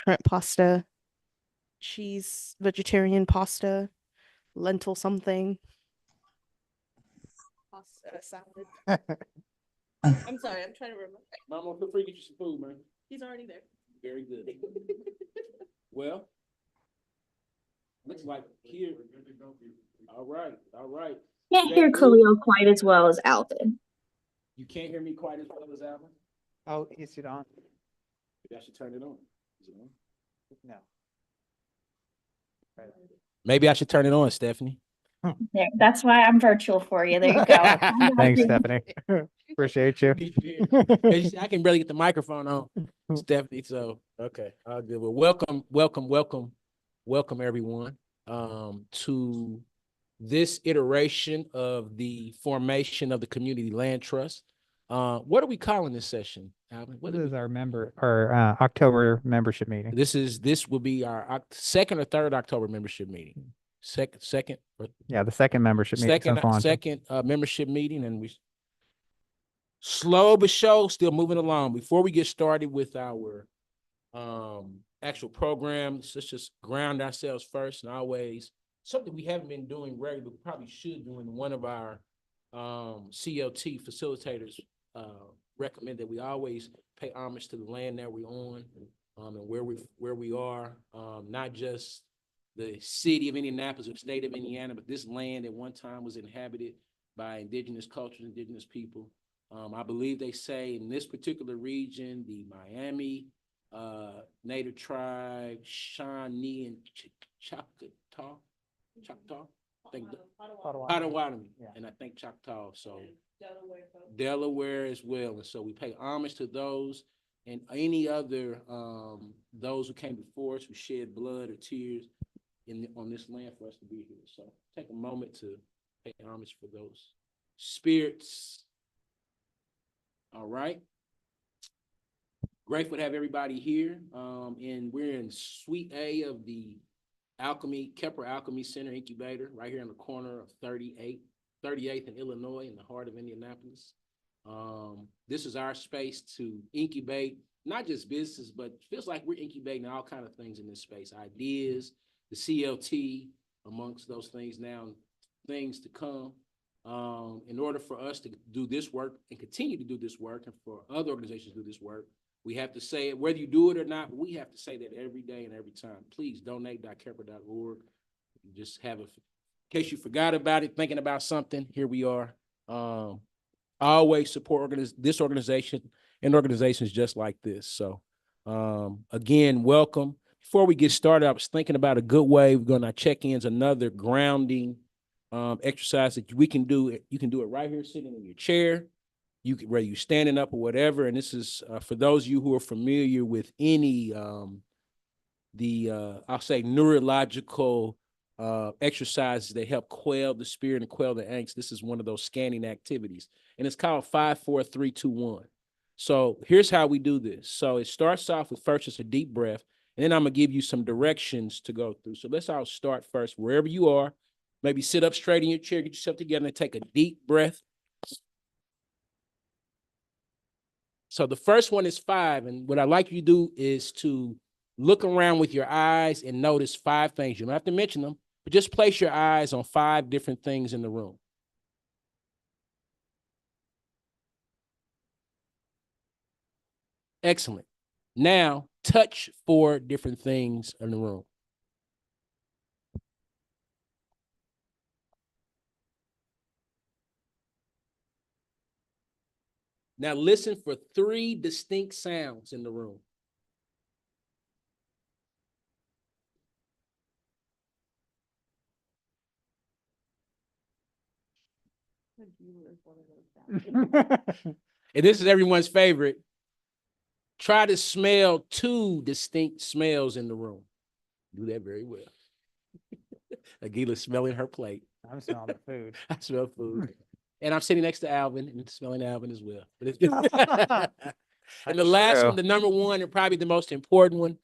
shrimp pasta, cheese, vegetarian pasta, lentil something, pasta salad. I'm sorry, I'm trying to remember. Mama, feel free to get you some food, man. He's already there. Very good. Well, looks like here. All right, all right. Can't hear Khalil quite as well as Alvin. You can't hear me quite as well as Alvin? Oh, is it on? Maybe I should turn it on. Is it on? No. Right. Maybe I should turn it on, Stephanie. There, that's why I'm virtual for you. There you go. Thanks, Stephanie. Appreciate you. I can barely get the microphone on, Stephanie. So, okay, all good. Well, welcome, everyone, to this iteration of the formation of the Community Land Trust. What are we calling this session, Alvin? What is our October membership meeting? This will be our second or third October membership meeting. Second. Yeah, the second membership meeting. Second membership meeting, and we slow but sure still moving along. Before we get started with our actual program, let's just ground ourselves first, and always something we haven't been doing regularly, but probably should do. In one of our CLT facilitators recommend that we always pay homage to the land that we're on, and where we are, not just the city of Indianapolis or the state of Indiana, but this land at one time was inhabited by indigenous cultures, indigenous people. I believe they say in this particular region, the Miami Native tribe, Shawnee and Choctaw, I think Potawatomi, yeah. And I think Choctaw, so Delaware as well. And so we pay homage to those and any other those who came before us, who shed blood or tears on this land for us to be here. So take a moment to pay homage for those spirits. All right. Grateful to have everybody here. And we're in Suite A of the Kepler Alchemy Center Incubator, right here in the corner of 38th in Illinois, in the heart of Indianapolis. This is our space to incubate, not just businesses, but it feels like we're incubating all kinds of things in this space, ideas, the CLT, amongst those things now, things to come. In order for us to do this work and continue to do this work, and for other organizations to do this work, we have to say it, whether you do it or not, we have to say that every day and every time. Please donate.kepler.org. Just have in case you forgot about it, thinking about something, here we are. Always support this organization and organizations just like this. So again, welcome. Before we get started, I was thinking about a good way we're going to check-ins, another grounding exercise that we can do. You can do it right here, sitting in your chair. You can, whether you're standing up or whatever. And this is for those of you who are familiar with any I'll say neurological exercises that help quell the spirit and quell the angst. This is one of those scanning activities, and it's called 5, 4, 3, 2, 1. So here's how we do this. So it starts off with first just a deep breath, and then I'm gonna give you some directions to go through. So let's all start first wherever you are. Maybe sit up straight in your chair, get yourself together, and take a deep breath. So the first one is 5, and what I'd like you to do is to look around with your eyes and notice 5 things. You don't have to mention them, but just place your eyes on 5 different things in the room. Excellent. Now, touch 4 different things in the room. Now, listen for 3 distinct sounds in the room. And this is everyone's favorite. Try to smell 2 distinct smells in the room. Do that very well. Agila's smelling her plate. I'm smelling the food. I smell food. And I'm sitting next to Alvin and smelling Alvin as well. And the last one, the number 1 and probably the most important one,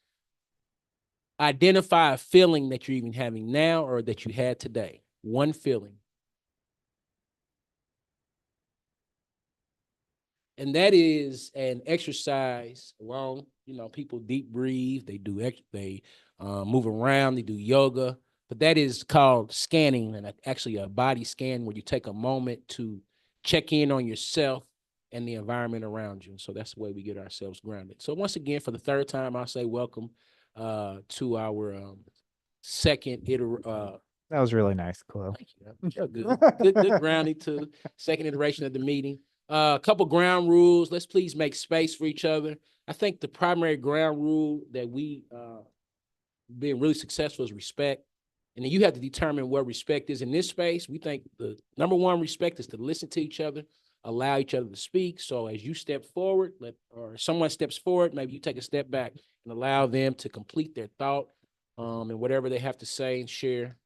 identify a feeling that you're even having now or that you had today. One feeling. And that is an exercise along, people deep breathe, they move around, they do yoga, but that is called scanning, and actually a body scan where you take a moment to check in on yourself and the environment around you. So that's the way we get ourselves grounded. So once again, for the third time, I'll say welcome to our second That was really nice, Chloe. thank you. Yeah, good grounding to second iteration of the meeting. A couple ground rules. Let's please make space for each other. I think the primary ground rule that we being really successful is respect. And then you have to determine what respect is in this space. We think the number one respect is to listen to each other, allow each other to speak. So as you step forward, or someone steps forward, maybe you take a step back and allow them to complete their thought and whatever they have to say and share.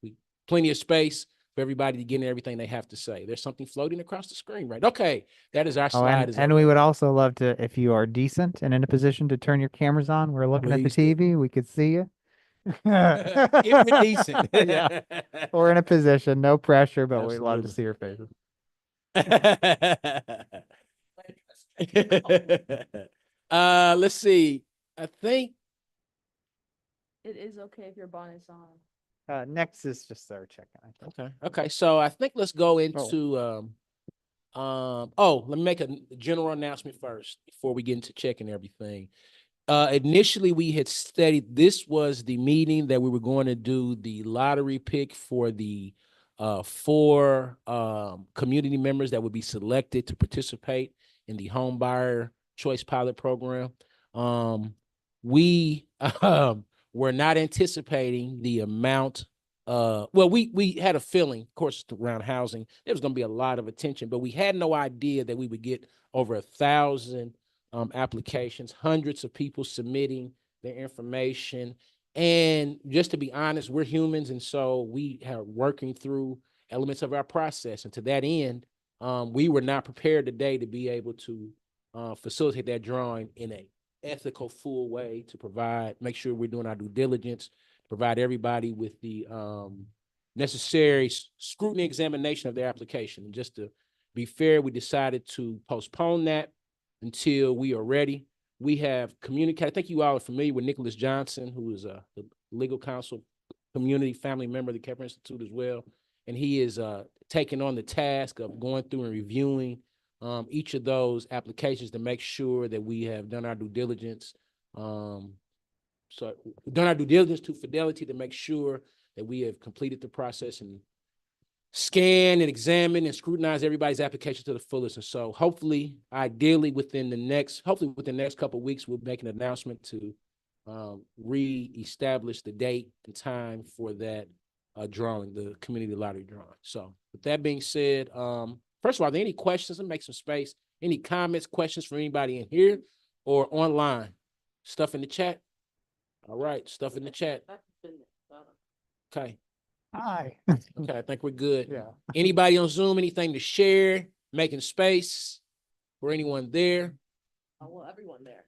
Plenty of space for everybody to get in everything they have to say. There's something floating across the screen, right? Okay, that is our Oh, slide. and we would also love to, if you are decent and in a position to turn your cameras on, we're looking at the Please do. TV, we could see you. If you're decent. Yeah. We're in a position, no pressure, but we love to Absolutely. see your faces. Let's see. I think It is okay if your bonnet is on. Next is just our check-in, I think. okay. So I think let's go into let me make a general announcement first before we get into checking everything. Initially we had studied, this was the meeting that we were going to do the lottery pick for the 4 community members that would be selected to participate in the home buyer choice pilot program. We were not anticipating the amount. We had a feeling, of course, around housing, there was going to be a lot of attention, but we had no idea that we would get over 1,000 applications, hundreds of people submitting their information. And just to be honest, we're humans. And so we are working through elements of our process. And to that end, we were not prepared today to be able to facilitate that drawing in an ethical, full way to make sure we're doing our due diligence, provide everybody with the necessary scrutiny examination of their application. And just to be fair, we decided to postpone that until we are ready. We have communicated. I think you all are familiar with Nicholas Johnson, who is the legal counsel, community family member of the Kepler Institute as well. And he is taking on the task of going through and reviewing each of those applications to make sure that we have done our due diligence. So we've done our due diligence to fidelity to make sure that we have completed the process and scan and examine and scrutinize everybody's application to the fullest. And so hopefully, ideally within the next couple of weeks, we'll make an announcement to re-establish the date and time for that drawing, the community lottery drawing. So with that being said, first of all, are there any questions? Let's make some space. Any comments, questions from anybody in here or online? Stuff in the chat? All right, stuff in the chat. Okay. Hi. Okay, I think we're good. Yeah. Anybody on Zoom, anything to share, making space for anyone there? Oh, well, everyone there.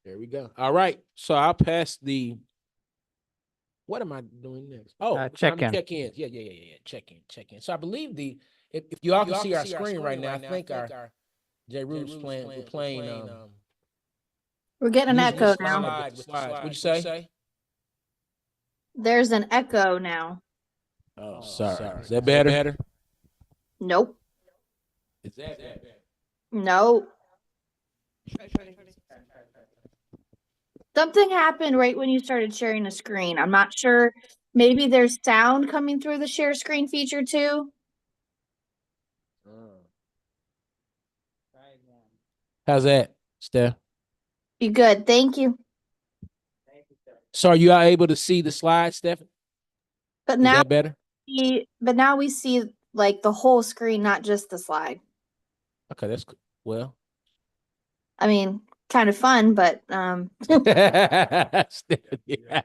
There we go. All right. So I'll pass what am I doing next? Oh, check-in. Check-in. Yeah. Check in. So I believe if you all can see our screen right now, I think our J. Rude's playing We're getting an using echo the now. slide with the slides. What'd you say? There's an echo now. Oh, sorry. Is that better? Nope. Is that better? No. Something happened right when you started sharing the screen. I'm not sure. Maybe there's sound coming through the share screen feature too. How's that, Steph? You good? Thank you. So are you all able to see the slide, Steph? But Is now, that better? now we see like the whole screen, not just the slide. Okay, that's good. Well. I mean, kind of fun, but Steph, yeah.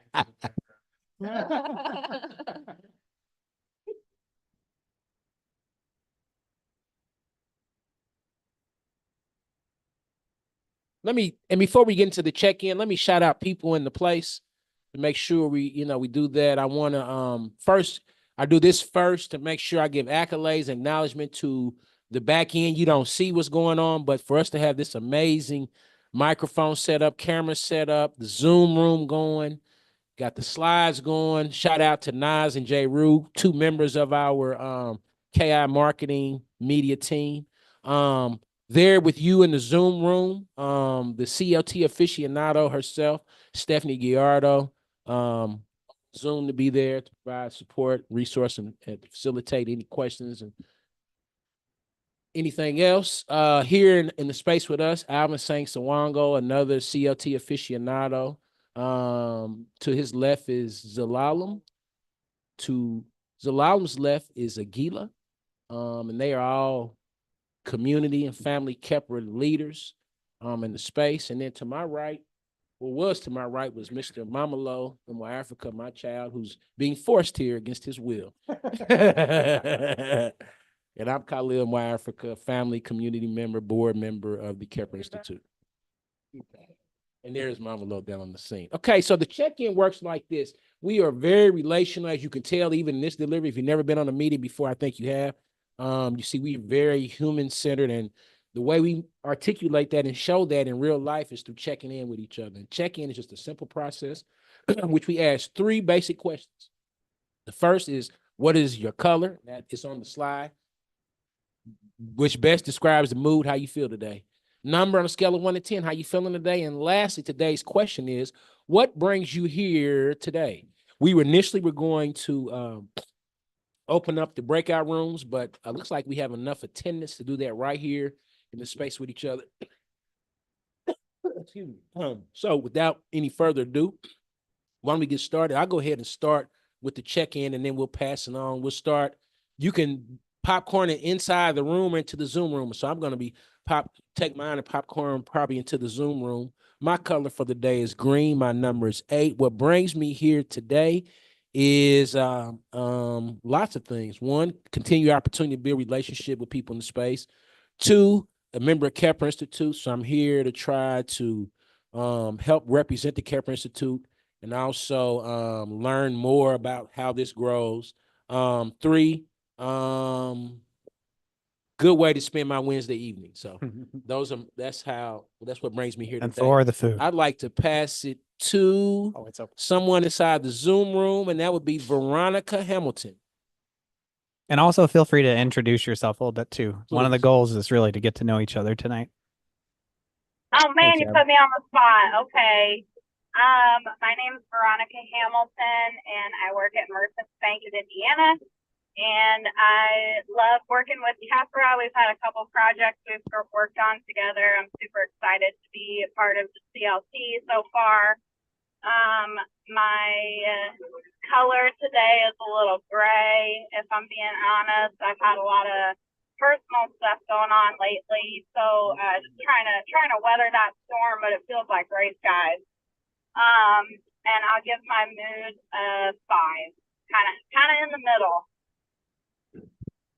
Before we get into the check-in, let me shout out people in the place to make sure we do that. I want to I do this first to make sure I give accolades, acknowledgement to the back end. You don't see what's going on, but for us to have this amazing microphone set up, camera set up, the Zoom room going, got the slides going. Shout out to Nas and J. Rue, 2 members of our KI marketing media team. There with you in the Zoom room, the CLT aficionado herself, Stephanie Gallardo, Zoom to be there to provide support, resource, and facilitate any questions and anything else. Here in the space with us, Alvin Saint Sawango, another CLT aficionado. To his left is Zalalam. To Zalalam's left is Aguila. And they are all community and family Kepler leaders in the space. And then to my right, was Mr. Mamalo from Africa, my child, who's being forced here against his will. And I'm Khalil Africa, family community member, board member of the Kepler Institute. And there's Mama Lo down on the scene. Okay, so the check-in works like this. We are very relational, as you can tell, even in this delivery. If you've never been on a meeting before, I think you have. You see, we're very human-centered, and the way we articulate that and show that in real life is through checking in with each other. And check-in is just a simple process, which we ask 3 basic questions. The first is, what is your color? That is on the slide, which best describes the mood, how you feel today. Number on a scale of 1 to 10, how you feeling today? And lastly, today's question is, what brings you here today? We initially were going to open up the breakout rooms, but it looks like we have enough attendance to do that right here in the space with each other. Excuse me. So without any further ado, why don't we get started? I'll go ahead and start with the check-in, and then we'll pass it on. We'll start. You can popcorn it inside the room or into the Zoom room. So I'm going to be take mine and popcorn probably into the Zoom room. My color for the day is green. My number is 8. What brings me here today is lots of things. 1, continue opportunity to build relationship with people in the space. 2, a member of Kepler Institute. So I'm here to try to help represent the Kepler Institute and also learn more about how this grows. 3, good way to spend my Wednesday evening. So that's what brings me here And today. for the food. I'd like to pass it to someone inside the Zoom room, and that would be Veronica Hamilton. And also feel free to introduce yourself a little bit too. One of the Please. goals is really to get to know each other tonight. Oh man, Thanks, you put me on the spot. Okay. My name is Veronica Hamilton, and I work at Merchants Bank in Indiana. And I love working with Kepra. We've had a couple projects we've worked on together. I'm super excited to be a part of the CLT so far. My color today is a little gray, if I'm being honest. I've had a lot of personal stuff going on lately, so just trying to weather that storm, but it feels like gray skies. And I'll give my mood a 5, kind of in the middle.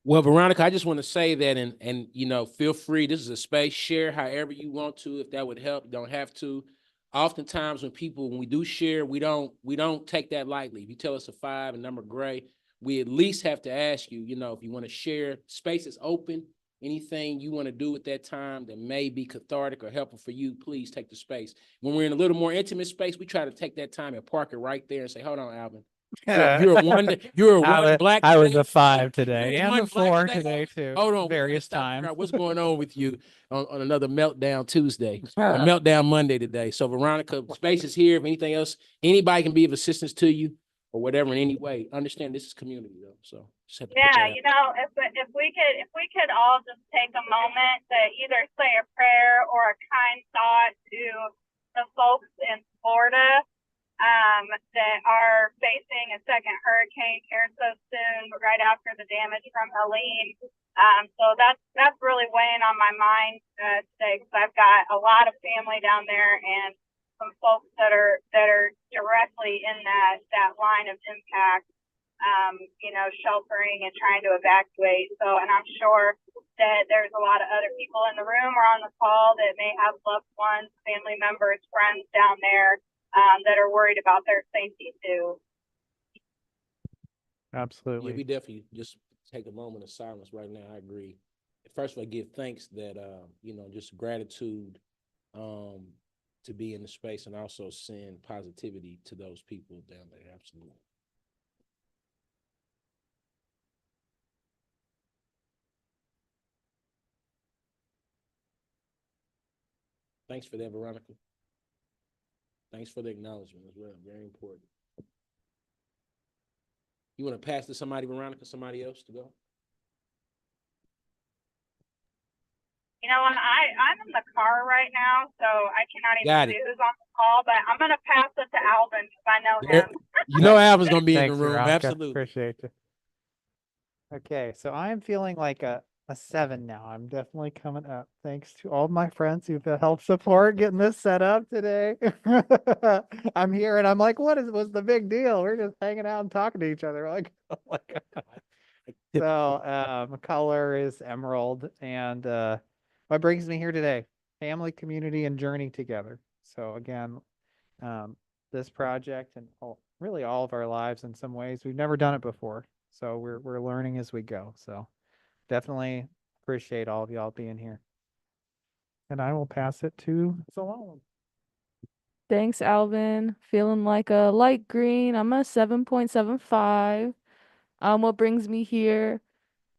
Well, Veronica, I just want to say that, and feel free. This is a space. Share however you want to, if that would help. You don't have to. Oftentimes, when we do share, we don't take that lightly. If you tell us a 5 and number gray, we at least have to ask you. If you want to share, space is open. Anything you want to do at that time that may be cathartic or helpful for you, please take the space. When we're in a little more intimate space, we try to take that time and park it right there and say, "Hold on, Alvin. You're a one black. I was a 5 today You're and one a 4 black today too. Hold on, various stop. times. What's going on with you on another meltdown Tuesday, a meltdown Monday today? So Veronica, space is here. If anything else, anybody can be of assistance to you or whatever in any way. Understand this is community though, so just have to put that out. If we could all just take a moment to either say a prayer or a kind thought to the folks in Florida that are facing a second hurricane here so soon, right after the damage from Helene. So that's really weighing on my mind today, because I've got a lot of family down there and some folks that are directly in that line of impact, sheltering and trying to evacuate. So, and I'm sure that there's a lot of other people in the room or on the call that may have loved ones, family members, friends down there that are worried about their safety too. Absolutely. Yeah, we definitely just take a moment of silence right now. I agree. First of all, give thanks that, just gratitude to be in the space and also send positivity to those people down there. Absolutely. Thanks for that, Veronica. Thanks for the acknowledgement as well. Very important. You want to pass to somebody, Veronica, somebody else to go? You know what? I'm in the car right now, so I cannot Got even it. see who's on the call, but I'm gonna pass it to Alvin because I know There- him. You know Alvin's gonna be in the Thanks, room. Veronica. Absolutely. Appreciate you. Okay, so I am feeling like a 7 now. I'm definitely coming up. Thanks to all my friends who've helped support getting this set up today. I'm here and I'm like, was the big deal? We're just hanging out and talking to each other. Like, oh my God. So color is emerald, and what brings me here today? Family, community, and journey together. So again, this project and really all of our lives in some ways, we've never done it before. So we're learning as we go. So definitely appreciate all of y'all being here. And I will pass it to Salome. Thanks, Alvin. Feeling like a light green. I'm a 7.75. What brings me here?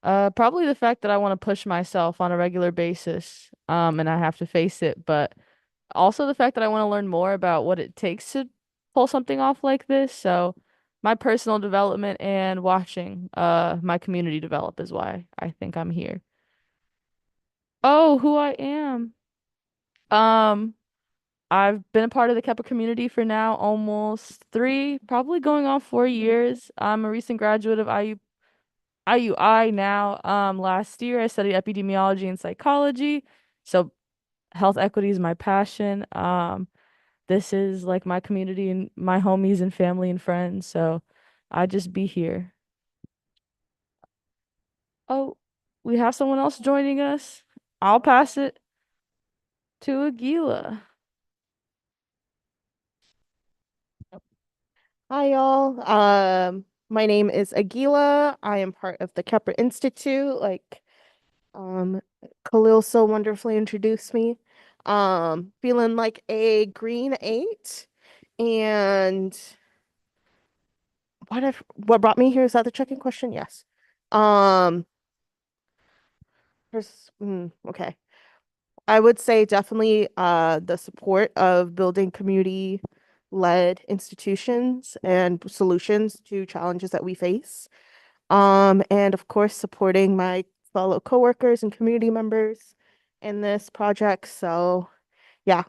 Probably the fact that I want to push myself on a regular basis. And I have to face it, but also the fact that I want to learn more about what it takes to pull something off like this. So my personal development and watching my community develop is why I think I'm here. Oh, who I am. Um, I've been a part of the Kepler community for now almost 3, probably going on 4 years. I'm a recent graduate of IUI now. Last year I studied epidemiology and psychology. So health equity is my passion. This is like my community and my homies and family and friends. So I just be here. Oh, we have someone else joining us. I'll pass it to Aguila. Hi, y'all. My name is Aguila. I am part of the Kepler Institute. Um, Khalil so wonderfully introduced me. Feeling like a green 8. And what brought me here? Is that the checking question? Yes. Um, okay. I would say definitely the support of building community-led institutions and solutions to challenges that we face. And of course, supporting my fellow coworkers and community members in this project. So yeah.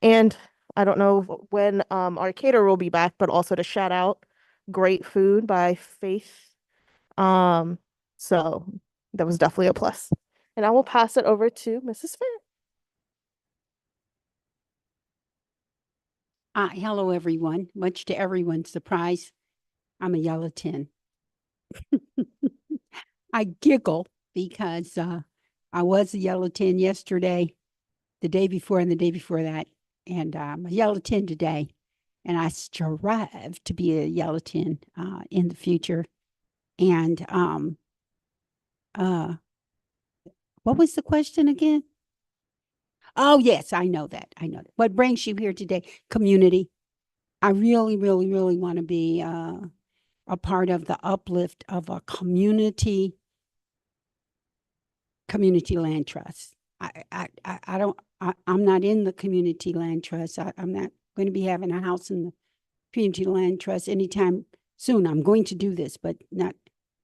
And I don't know when our caterer will be back, but also to shout out Great Food by Faith. So that was definitely a plus. And I will pass it over to Mrs. Fair. Hello, everyone. Much to everyone's surprise, I'm a yellow 10. I giggle because I was a yellow 10 yesterday, the day before, and the day before that. And I'm a yellow 10 today. And I strive to be a yellow 10 in the future. And what was the question again? Oh, yes, I know that. I know that. What brings you here today? Community. I really, really, really want to be a part of the uplift of a community land trust. I'm not in the community land trust. I'm not going to be having a house in the community land trust anytime soon. I'm going to do this, but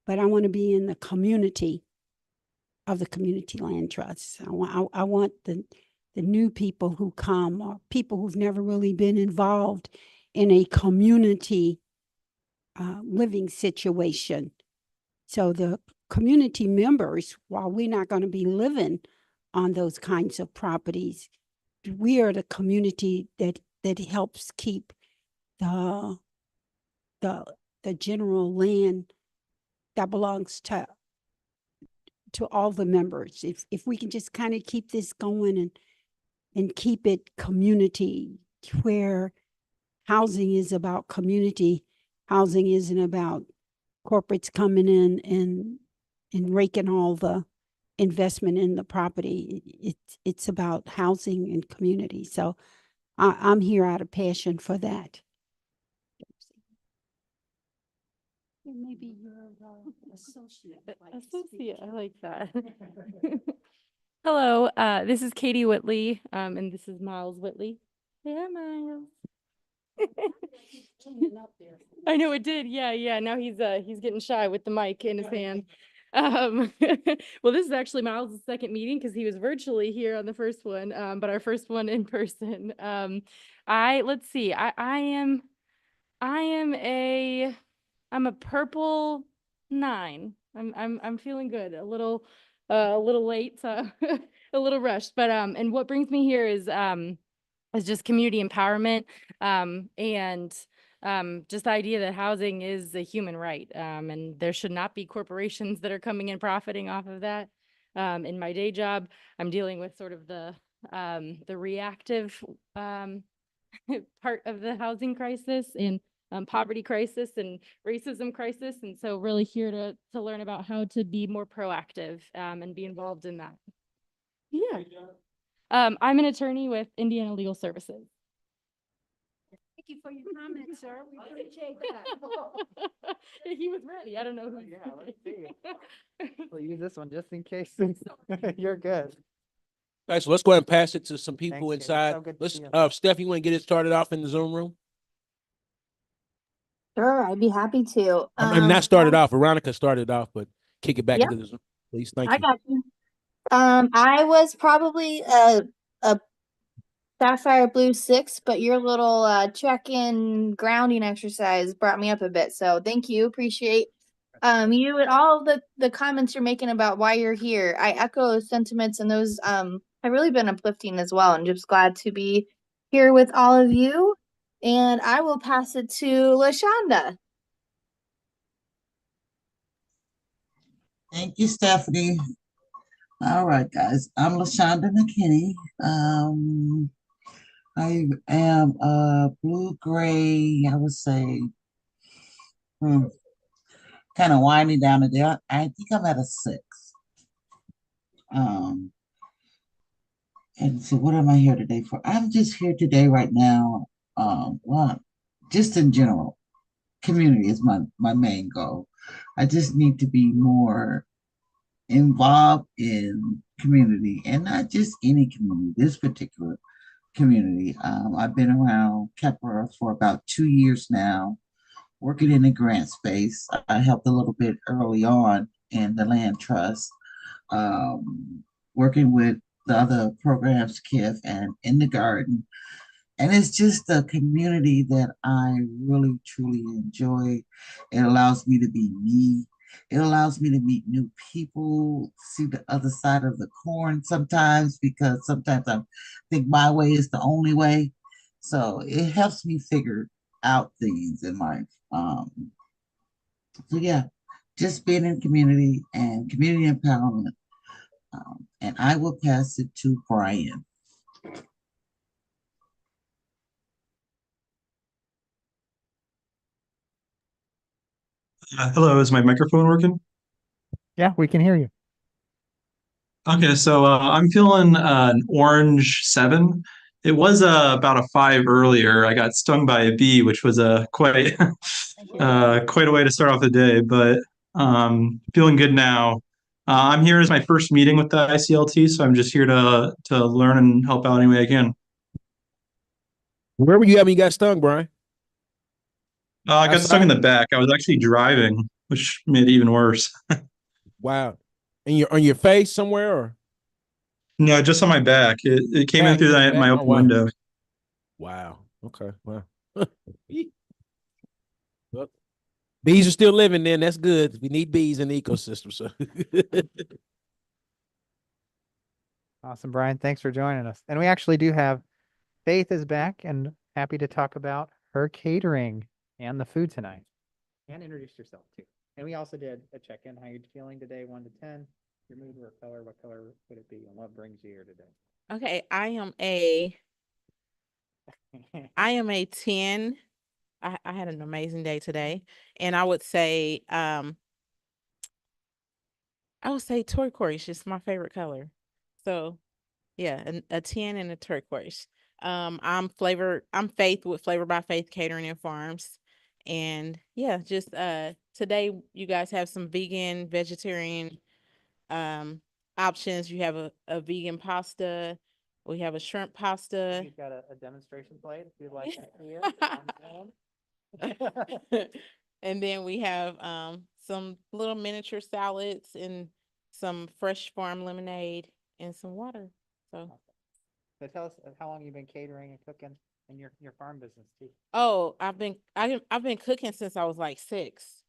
I want to be in the community of the community land trust. I want the new people who come, or people who've never really been involved in a community living situation. So the community members, while we're not going to be living on those kinds of properties, we are the community that helps keep the general land that belongs to all the members. If we can just kind of keep this going and keep it community, where housing is about community, housing isn't about corporates coming in and raking all the investment in the property. It's about housing and community. So I'm here out of passion for that. Maybe you're associate. Associate, I like that. Hello, this is Katie Whitley, and this is Miles Whitley. Yeah, Miles. I know it did. Yeah. Now he's getting shy with the mic in his hand. Well, this is actually Miles' second meeting because he was virtually here on the first one, but our first one in person. Let's see. I'm a purple 9. I'm feeling good. A little late, so a little rushed. But and what brings me here is just community empowerment, and just the idea that housing is a human right, and there should not be corporations that are coming and profiting off of that. In my day job, I'm dealing with sort of the reactive part of the housing crisis and poverty crisis and racism crisis, and so really here to learn about how to be more proactive and be involved in that. Yeah. I'm an attorney with Indiana Legal Services. Thank you for your comments, sir. We appreciate that. He was ready. I don't know who. Yeah, let's see. We'll use this one just in case. You're good. All right, so let's go ahead and pass it to some people Thanks, Katie. inside. So good to Let's, see you. Steph, you want to get it started off in the Zoom room? Sure, I'd be happy to. I mean, not started off. Veronica started off, but kick it back Yep. into the Zoom, please. Thank I you. got you. I was probably a Sapphire Blue 6, but your little check-in grounding exercise brought me up a bit. So thank you. Appreciate you and all of the comments you're making about why you're here. I echo those sentiments, and those have really been uplifting as well. And just glad to be here with all of you. And I will pass it to LaShonda. Thank you, Stephanie. All right, guys. I'm LaShonda McKinney. I am a blue-gray, I would say, kind of winding down today. I think I'm at a 6. And so what am I here today for? I'm just here today right now. Well, just in general, community is my main goal. I just need to be more involved in community, and not just any community, this particular community. I've been around Kepler for about 2 years now, working in the grant space. I helped a little bit early on in the land trust, working with the other programs, KIF and in the garden. And it's just a community that I really, truly enjoy. It allows me to be me. It allows me to meet new people, see the other side of the coin sometimes, because sometimes I think my way is the only way. So it helps me figure out things in life. So yeah, just being in community and community empowerment. And I will pass it to Brian. Hello, is my microphone working? Yeah, we can hear you. Okay, so I'm feeling an orange 7. It was about a 5 earlier. I got stung by a bee, which was quite quite a way to start off the day, but feeling good now. I'm here as my first meeting with the ICLT, so I'm just here to learn and help out any way I can. Where were you at when you got stung, Brian? I got stung in Outside? the back. I was actually driving, which made it even worse. Wow. And you're on your face somewhere or No, just on my back. It came in back? through Just back? my Oh open wow. window. Wow. Okay. Wow. Well, bees are still living then. That's good. We need bees in the ecosystem. So Awesome, Brian. Thanks for joining us. And we actually do have Faith is back and happy to talk about her catering and the food tonight. And introduce yourself too. And we also did a check-in. How you feeling today, 1 to 10? Your mood or color? What color would it be? And what brings you here today? Okay, I am a 10. I had an amazing day today. And I would say I would say turquoise is my favorite color. So yeah, a 10 and a turquoise. I'm Faith with Flavor by Faith Catering and Farms. And yeah, just today you guys have some vegan, vegetarian um options. You have a vegan pasta, we have a shrimp pasta. You've got a demonstration plate if you'd like to see it on film. And then we have some little miniature salads and some fresh farm lemonade and some water. So So tell us how long you've been catering and cooking in your farm business too. oh, I've been cooking since I was like 6.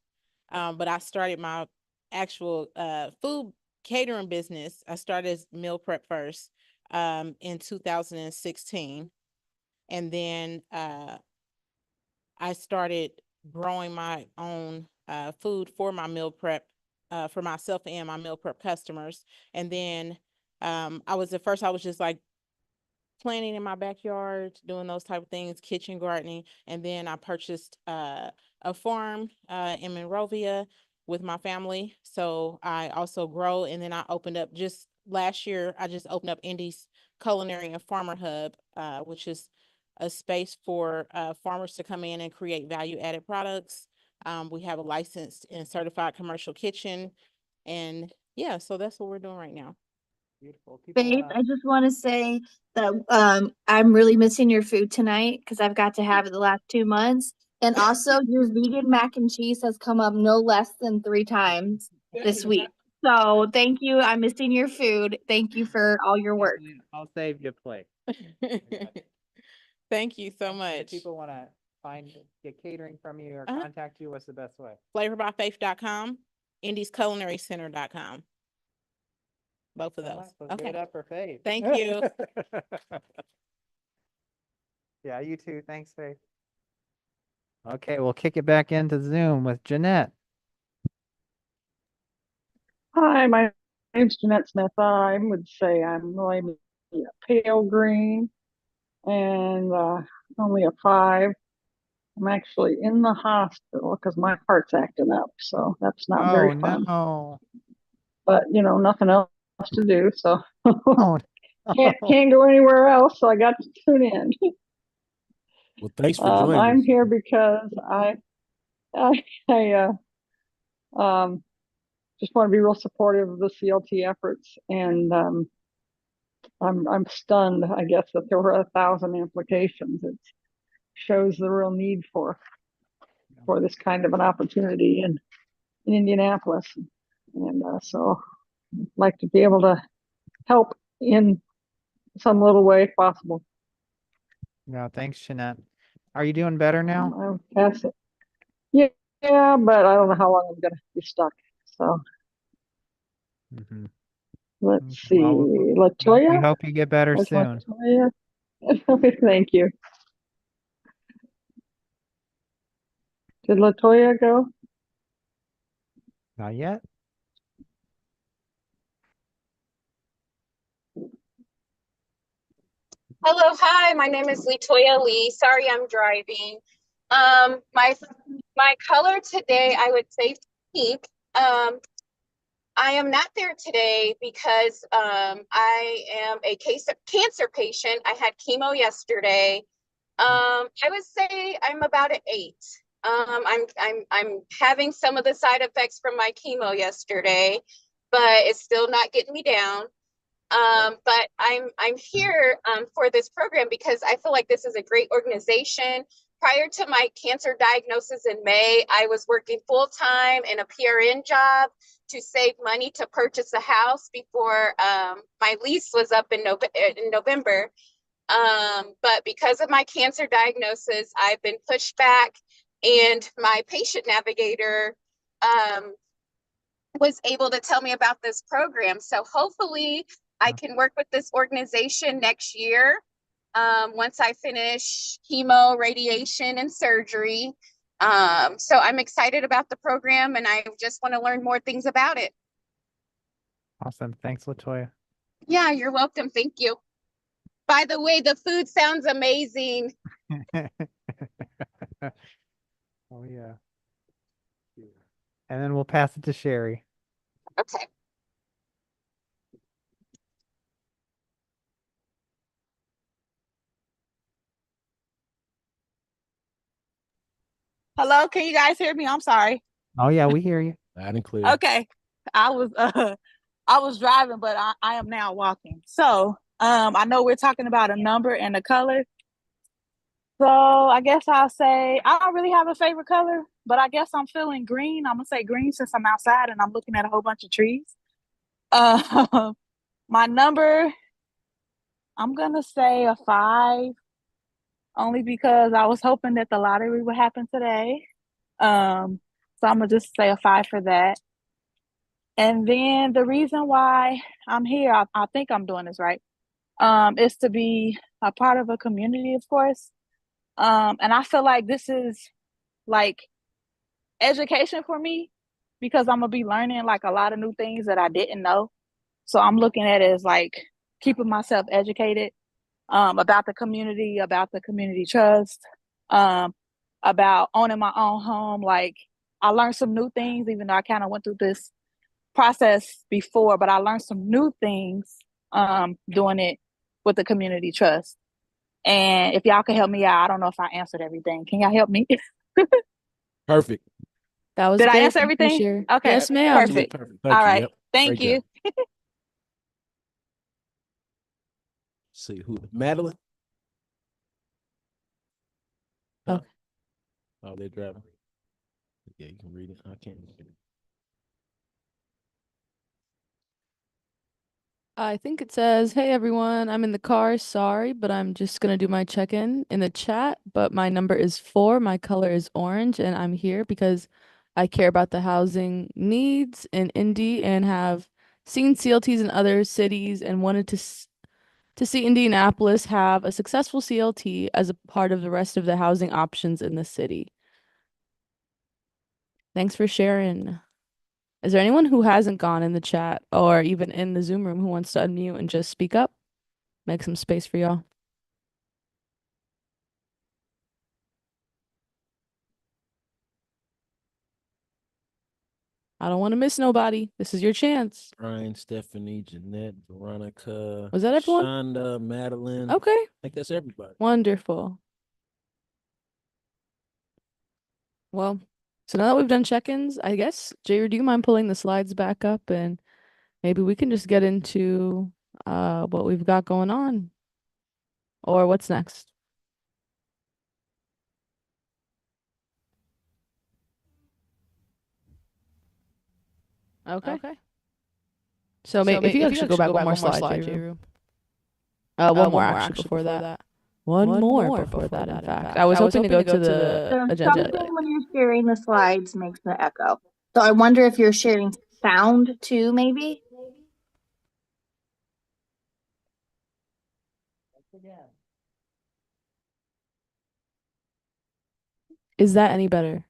But I started my actual food catering business. I started as meal prep first in 2016. And then I started growing my own food for my meal prep, for myself and my meal prep customers. And then I was at first, I was just like planting in my backyard, doing those type of things, kitchen gardening. And then I purchased a farm in Monrovia with my family. So I also grow. And then I opened up just last year, I just opened up Indy's Culinary and Farmer Hub, which is a space for farmers to come in and create value added products. We have a licensed and certified commercial kitchen. And yeah, so that's what we're doing right now. Beautiful. People Faith, wanna I just want to say that I'm really missing your food tonight because I've got to have it the last 2 months. And also, your vegan mac and cheese has come up no less than 3 times this week. So thank you. I'm missing your food. Thank you for all your work. I'll save you a plate. Thank you so If much. people wanna get catering from you or Uh-huh. contact you, what's the best way? Flavorbyfaith.com, IndysCulinaryCenter.com. Both of So those. much. Let's give it Okay. up for Faith. Thank you. Yeah, you too. Thanks, Faith. Okay, we'll kick it back into Zoom with Jeanette. Hi, my name's Jeanette Smith. I would say I'm maybe a pale green and only a 5. I'm actually in the hospital because my heart's acting up, so that's not very Oh fun. no. But nothing else to do, so Oh no. can't go anywhere else. So I got to tune in. Well, thanks for joining I'm us. here because I just want to be real supportive of the CLT efforts, and I'm stunned, I guess, that there were 1,000 applications. It shows the real need for this kind of an opportunity in Indianapolis, and so I'd like to be able to help in some little way if possible. No, thanks, Jeanette. Are you doing better now? I'll pass it. Yeah, but I don't know how long I'm going to be stuck. So Mm-hmm. let's see, Well, we Latoya. hope you get better Where's soon. Latoya? Thank you. Did Latoya go? Not yet. Hello, hi, my name is Latoya Lee. Sorry, I'm driving. My color today, I would say pink. I am not there today because I am a cancer patient. I had chemo yesterday. I would say I'm about an 8. I'm having some of the side effects from my chemo yesterday, but it's still not getting me down. But I'm here for this program because I feel like this is a great organization. Prior to my cancer diagnosis in May, I was working full time in a PRN job to save money to purchase a house before my lease was up in November. But because of my cancer diagnosis, I've been pushed back, and my patient navigator was able to tell me about this program. So hopefully I can work with this organization next year once I finish chemo, radiation, and surgery. So I'm excited about the program, and I just want to learn more things about it. Awesome. Thanks, Latoya. Yeah, you're welcome. Thank you. By the way, the food sounds amazing. Oh yeah. And then we'll pass it to Sherry. Okay. Hello, can you guys hear me? I'm sorry. Oh yeah, we hear you. Loud and clear. Okay. I was I was driving, but I am now walking. So I know we're talking about a number and a color. So I guess I'll say I don't really have a favorite color, but I guess I'm feeling green. I'm gonna say green since I'm outside and I'm looking at a whole bunch of trees. My number, I'm gonna say a 5, only because I was hoping that the lottery would happen today. So I'm gonna just say a 5 for that. And then the reason why I'm here, I think I'm doing this right, is to be a part of a community, of course. And I feel like this is like education for me because I'm gonna be learning like a lot of new things that I didn't know. So I'm looking at it as like keeping myself educated about the community trust, um, about owning my own home. Like I learned some new things, even though I kind of went through this process before, but I learned some new things doing it with the community trust. And if y'all can help me out, I don't know if I answered everything. Can y'all help me? Perfect. That was Did I great. answer Thank you, everything? Share. Okay, Yes, ma'am. Absolutely perfect. perfect. All Thank you. right. Yep. Thank Great you. job. See who? Madeline. Oh. Oh, they're driving. Yeah, you can read it. I can't. I think it says, "Hey everyone, I'm in the car. Sorry, but I'm just gonna do my check-in in the chat. But my number is 4, my color is orange, and I'm here because I care about the housing needs in Indy and have seen CLTs in other cities and wanted to see Indianapolis have a successful CLT as a part of the rest of the housing options in the city. Thanks for sharing." Is there anyone who hasn't gone in the chat or even in the Zoom room who wants to unmute and just speak up? Make some space for y'all. I don't want to miss nobody. This is your chance. Brian, Stephanie, Jeanette, Veronica. Was that everyone? Shonda, Madeline. Okay. I think that's everybody. Wonderful. Well, so now that we've done check-ins, I guess, Jay, do you mind pulling the slides back up and maybe we can just get into what we've got going on or what's next? Okay. So maybe if you actually go back one more slide, J. One more actually before that. One more before that, in fact. I was hoping to go to the So agenda. something when you're sharing the slides makes the echo. So I wonder if you're sharing sound too, maybe? Is that any better?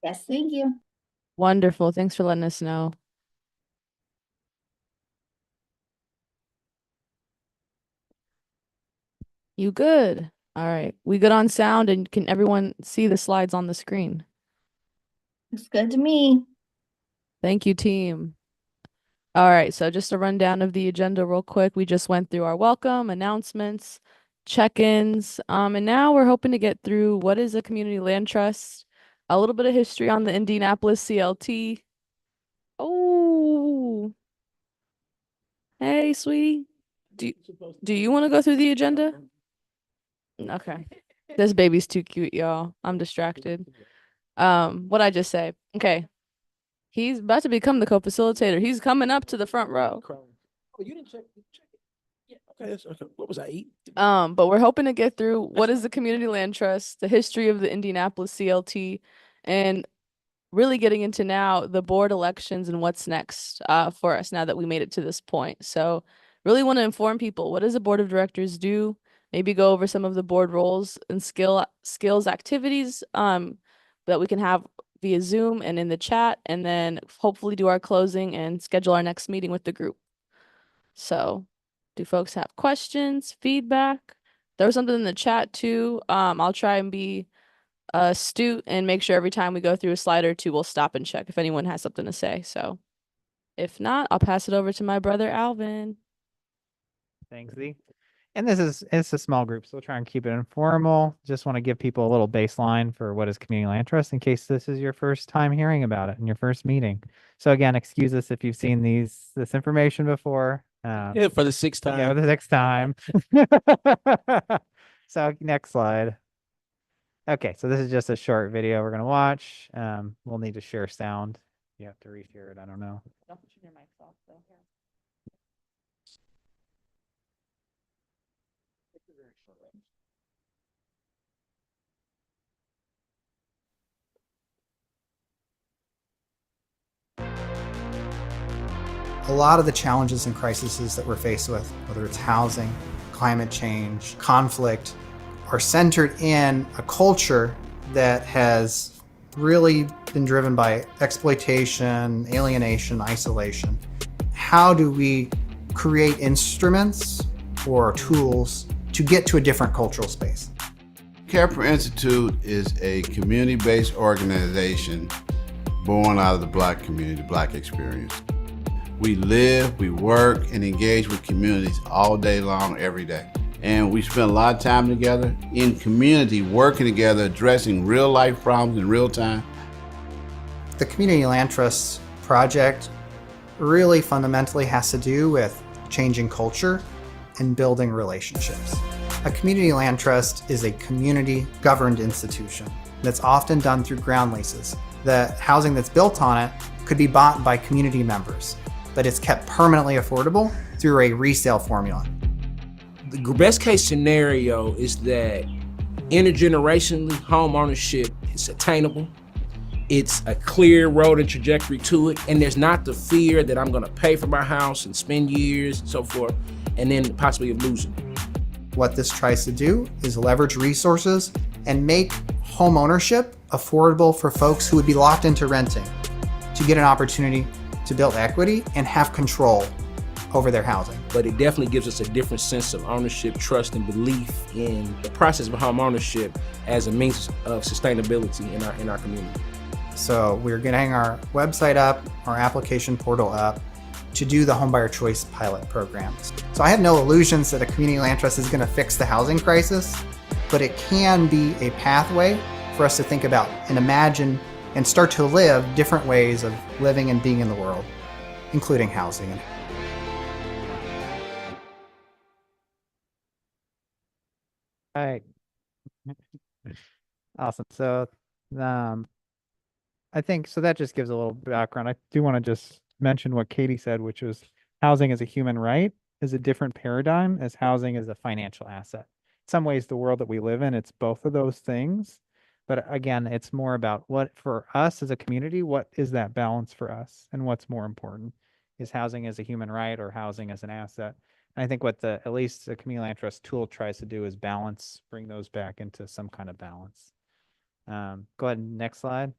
Yes, thank you. Wonderful. Thanks for letting us know. You good? All right. We good on sound and can everyone see the slides on the screen? It's good to me. Thank you, team. All right, so just a rundown of the agenda real quick. We just went through our welcome, announcements, check-ins, and now we're hoping to get through what is a community land trust, a little bit of history on the Indianapolis CLT. Oh, hey, sweetie. Do you want to go through the agenda? Okay. This baby's too cute, y'all. I'm distracted. What'd I just say? Okay. He's about to become the co-facilitator. He's coming up to the front row. Oh, you didn't check it. Yeah. Okay. Okay. What was I eating? But we're hoping to get through what is the community land trust, the history of the Indianapolis CLT, and really getting into now the board elections and what's next for us now that we made it to this point. So really want to inform people, what does the board of directors do? Maybe go over some of the board roles and skills activities that we can have via Zoom and in the chat, and then hopefully do our closing and schedule our next meeting with the group. So do folks have questions, feedback? There was something in the chat too. I'll try and be astute and make sure every time we go through a slide or two, we'll stop and check if anyone has something to say. So if not, I'll pass it over to my brother Alvin. Thanks, Z. And it's a small group, so we'll try and keep it informal. Just want to give people a little baseline for what is community land trust in case this is your first time hearing about it in your first meeting. So again, excuse us if you've seen this information before. Yeah, for the sixth time. Yeah, for the next time. So next slide. Okay, so this is just a short video we're gonna watch. We'll need to share sound. You have to reshare it. I don't know. Don't put your mics off though. A lot of the challenges and crises that we're faced with, whether it's housing, climate change, conflict, are centered in a culture that has really been driven by exploitation, alienation, isolation. How do we create instruments or tools to get to a different cultural space? Kepler Institute is a community-based organization born out of the Black community, Black experience. We live, we work, and engage with communities all day long, every day. And we spend a lot of time together in community, working together, addressing real life problems in real time. The Community Land Trust project really fundamentally has to do with changing culture and building relationships. A community land trust is a community governed institution that's often done through ground leases. The housing that's built on it could be bought by community members, but it's kept permanently affordable through a resale formula. The best case scenario is that intergenerationally home ownership is attainable. It's a clear road and trajectory to it, and there's not the fear that I'm gonna pay for my house and spend years, so forth, and then possibly of losing it. What this tries to do is leverage resources and make home ownership affordable for folks who would be locked into renting to get an opportunity to build equity and have control over their housing. But it definitely gives us a different sense of ownership, trust, and belief in the process of home ownership as a means of sustainability in our community. So we're getting our website up, our application portal up to do the homebuyer choice pilot programs. So I have no illusions that a community land trust is going to fix the housing crisis, but it can be a pathway for us to think about and imagine and start to live different ways of living and being in the world, including housing. All right. Awesome. So I think so that just gives a little background. I do want to just mention what Katie said, which was housing as a human right is a different paradigm as housing as a financial asset. In some ways, the world that we live in, it's both of those things. But again, it's more about what for us as a community, what is that balance for us and what's more important? Is housing as a human right or housing as an asset? And I think what at least the community land trust tool tries to do is balance, bring those back into some kind of balance. Go ahead, next slide.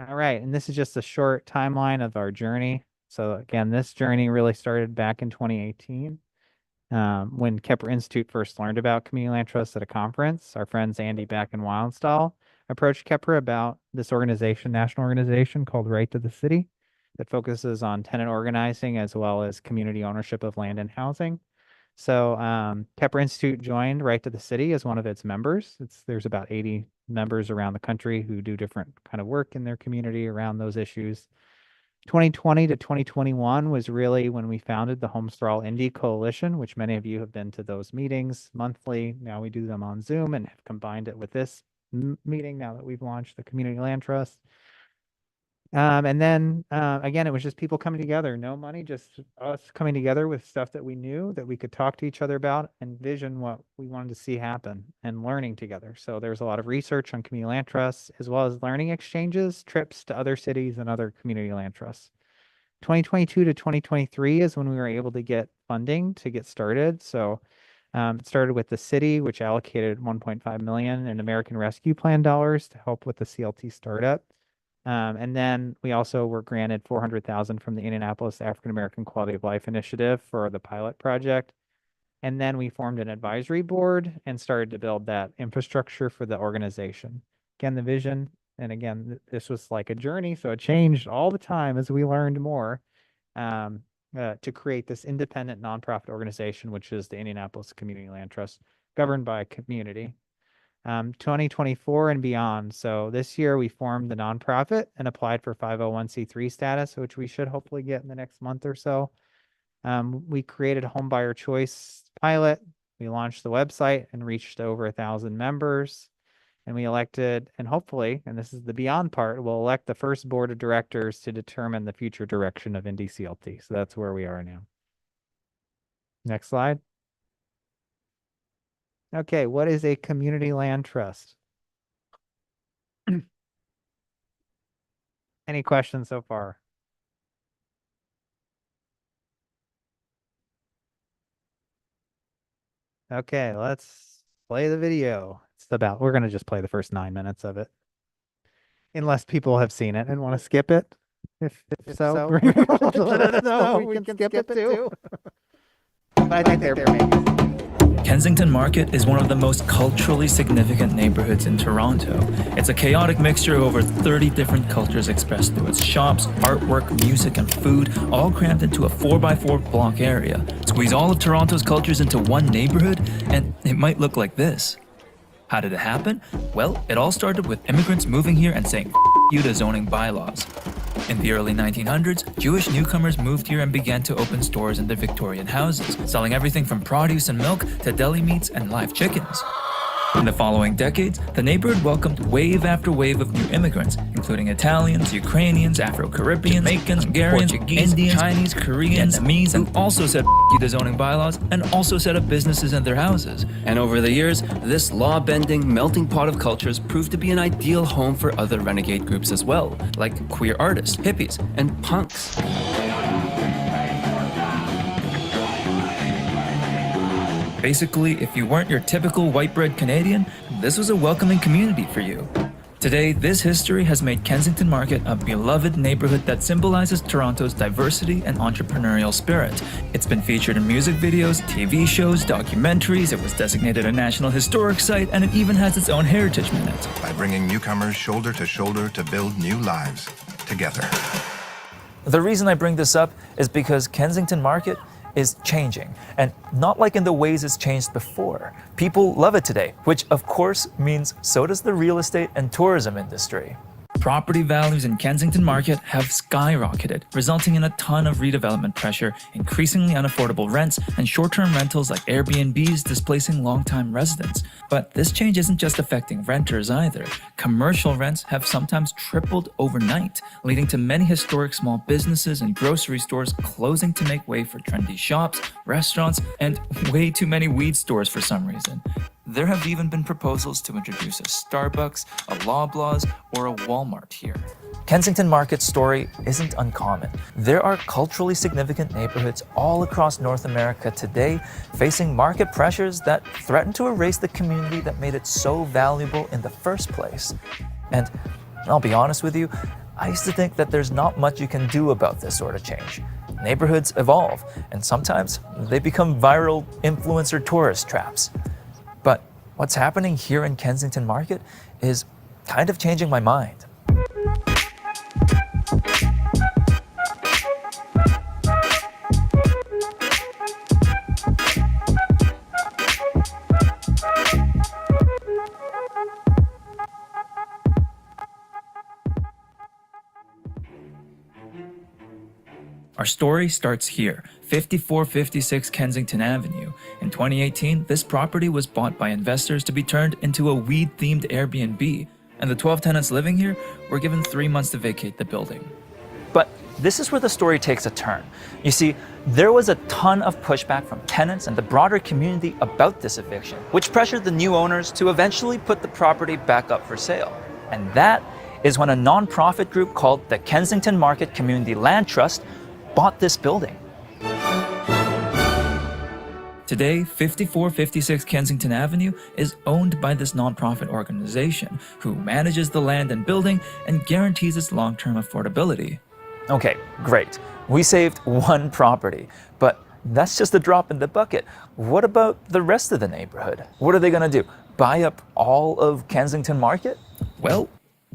All right, and this is just a short timeline of our journey. So again, this journey really started back in 2018 when Kepler Institute first learned about community land trust at a conference. Our friends Andy Beck and Wildstall approached Kepler about this organization, national organization called Right to the City that focuses on tenant organizing as well as community ownership of land and housing. So Kepler Institute joined Right to the City as one of its members. There's about 80 members around the country who do different kind of work in their community around those issues. 2020 to 2021 was really when we founded the Homes for All Indy Coalition, which many of you have been to those meetings monthly. Now we do them on Zoom and have combined it with this meeting now that we've launched the Community Land Trust. And then again, it was just people coming together, no money, just us coming together with stuff that we knew that we could talk to each other about and vision what we wanted to see happen and learning together. So there's a lot of research on community land trusts, as well as learning exchanges, trips to other cities and other community land trusts. 2022 to 2023 is when we were able to get funding to get started. So it started with the city, which allocated 1.5 million in American Rescue Plan dollars to help with the CLT startup. And then we also were granted 400,000 from the Indianapolis African American Quality of Life Initiative for the pilot project. And then we formed an advisory board and started to build that infrastructure for the organization. Again, the vision, and again, this was like a journey, so it changed all the time as we learned more. to create this independent nonprofit organization, which is the Indianapolis Community Land Trust, governed by a community. 2024 and beyond. So this year we formed the nonprofit and applied for 501c3 status, which we should hopefully get in the next month or so. We created a home buyer choice pilot. We launched the website and reached over 1,000 members. And we elected, and hopefully, and this is the beyond part, we'll elect the first board of directors to determine the future direction of NDCLT. So that's where we are now. Next slide. Okay, what is a community land trust? Any questions so far? Okay, let's play the video. We're going to just play the first 9 minutes of it. Unless people have seen it and want to skip it. If so, let us know. We can skip it too. But I think there may be. Kensington Market is one of the most culturally significant neighborhoods in Toronto. It's a chaotic mixture of over 30 different cultures expressed through its shops, artwork, music, and food, all crammed into a 4x4 block area. Squeeze all of Toronto's cultures into one neighborhood, and it might look like this. How did it happen? Well, it all started with immigrants moving here and saying, "F you to zoning bylaws." In the early 1900s, Jewish newcomers moved here and began to open stores in their Victorian houses, selling everything from produce and milk to deli meats and live chickens. In the following decades, the neighborhood welcomed wave after wave of new immigrants, including Italians, Ukrainians, Afro-Caribbeans, Jamaicans, Hungarians, Portuguese, Indians, Chinese, Koreans, Vietnamese, who also said "F you to zoning bylaws" and also set up businesses in their houses. And over the years, this law-bending melting pot of cultures proved to be an ideal home for other renegade groups as well, like queer artists, hippies, and punks. Basically, if you weren't your typical white-bread Canadian, this was a welcoming community for you. Today, this history has made Kensington Market a beloved neighborhood that symbolizes Toronto's diversity and entrepreneurial spirit. It's been featured in music videos, TV shows, documentaries, it was designated a National Historic Site, and it even has its own heritage minute. By bringing newcomers shoulder to shoulder to build new lives together. The reason I bring this up is because Kensington Market is changing, and not like in the ways it's changed before. People love it today, which of course means so does the real estate and tourism industry. Property values in Kensington Market have skyrocketed, resulting in a ton of redevelopment pressure, increasingly unaffordable rents, and short-term rentals like Airbnbs displacing long-time residents. But this change isn't just affecting renters either. Commercial rents have sometimes tripled overnight, leading to many historic small businesses and grocery stores closing to make way for trendy shops, restaurants, and way too many weed stores for some reason. There have even been proposals to introduce a Starbucks, a Loblaws, or a Walmart here. Kensington Market's story isn't uncommon. There are culturally significant neighborhoods all across North America today facing market pressures that threaten to erase the community that made it so valuable in the first place. And I'll be honest with you, I used to think that there's not much you can do about this sort of change. Neighborhoods evolve, and sometimes they become viral influencer tourist traps. But what's happening here in Kensington Market is kind of changing my mind. Our story starts here, 5456 Kensington Avenue. In 2018, this property was bought by investors to be turned into a weed-themed Airbnb, and the 12 tenants living here were given 3 months to vacate the building. But this is where the story takes a turn. You see, there was a ton of pushback from tenants and the broader community about this eviction, which pressured the new owners to eventually put the property back up for sale. And that is when a nonprofit group called the Kensington Market Community Land Trust bought this building. Today, 5456 Kensington Avenue is owned by this nonprofit organization who manages the land and building and guarantees its long-term affordability. Okay, great. We saved one property, but that's just a drop in the bucket. What about the rest of the neighborhood? What are they going to do? Buy up all of Kensington Market? Well,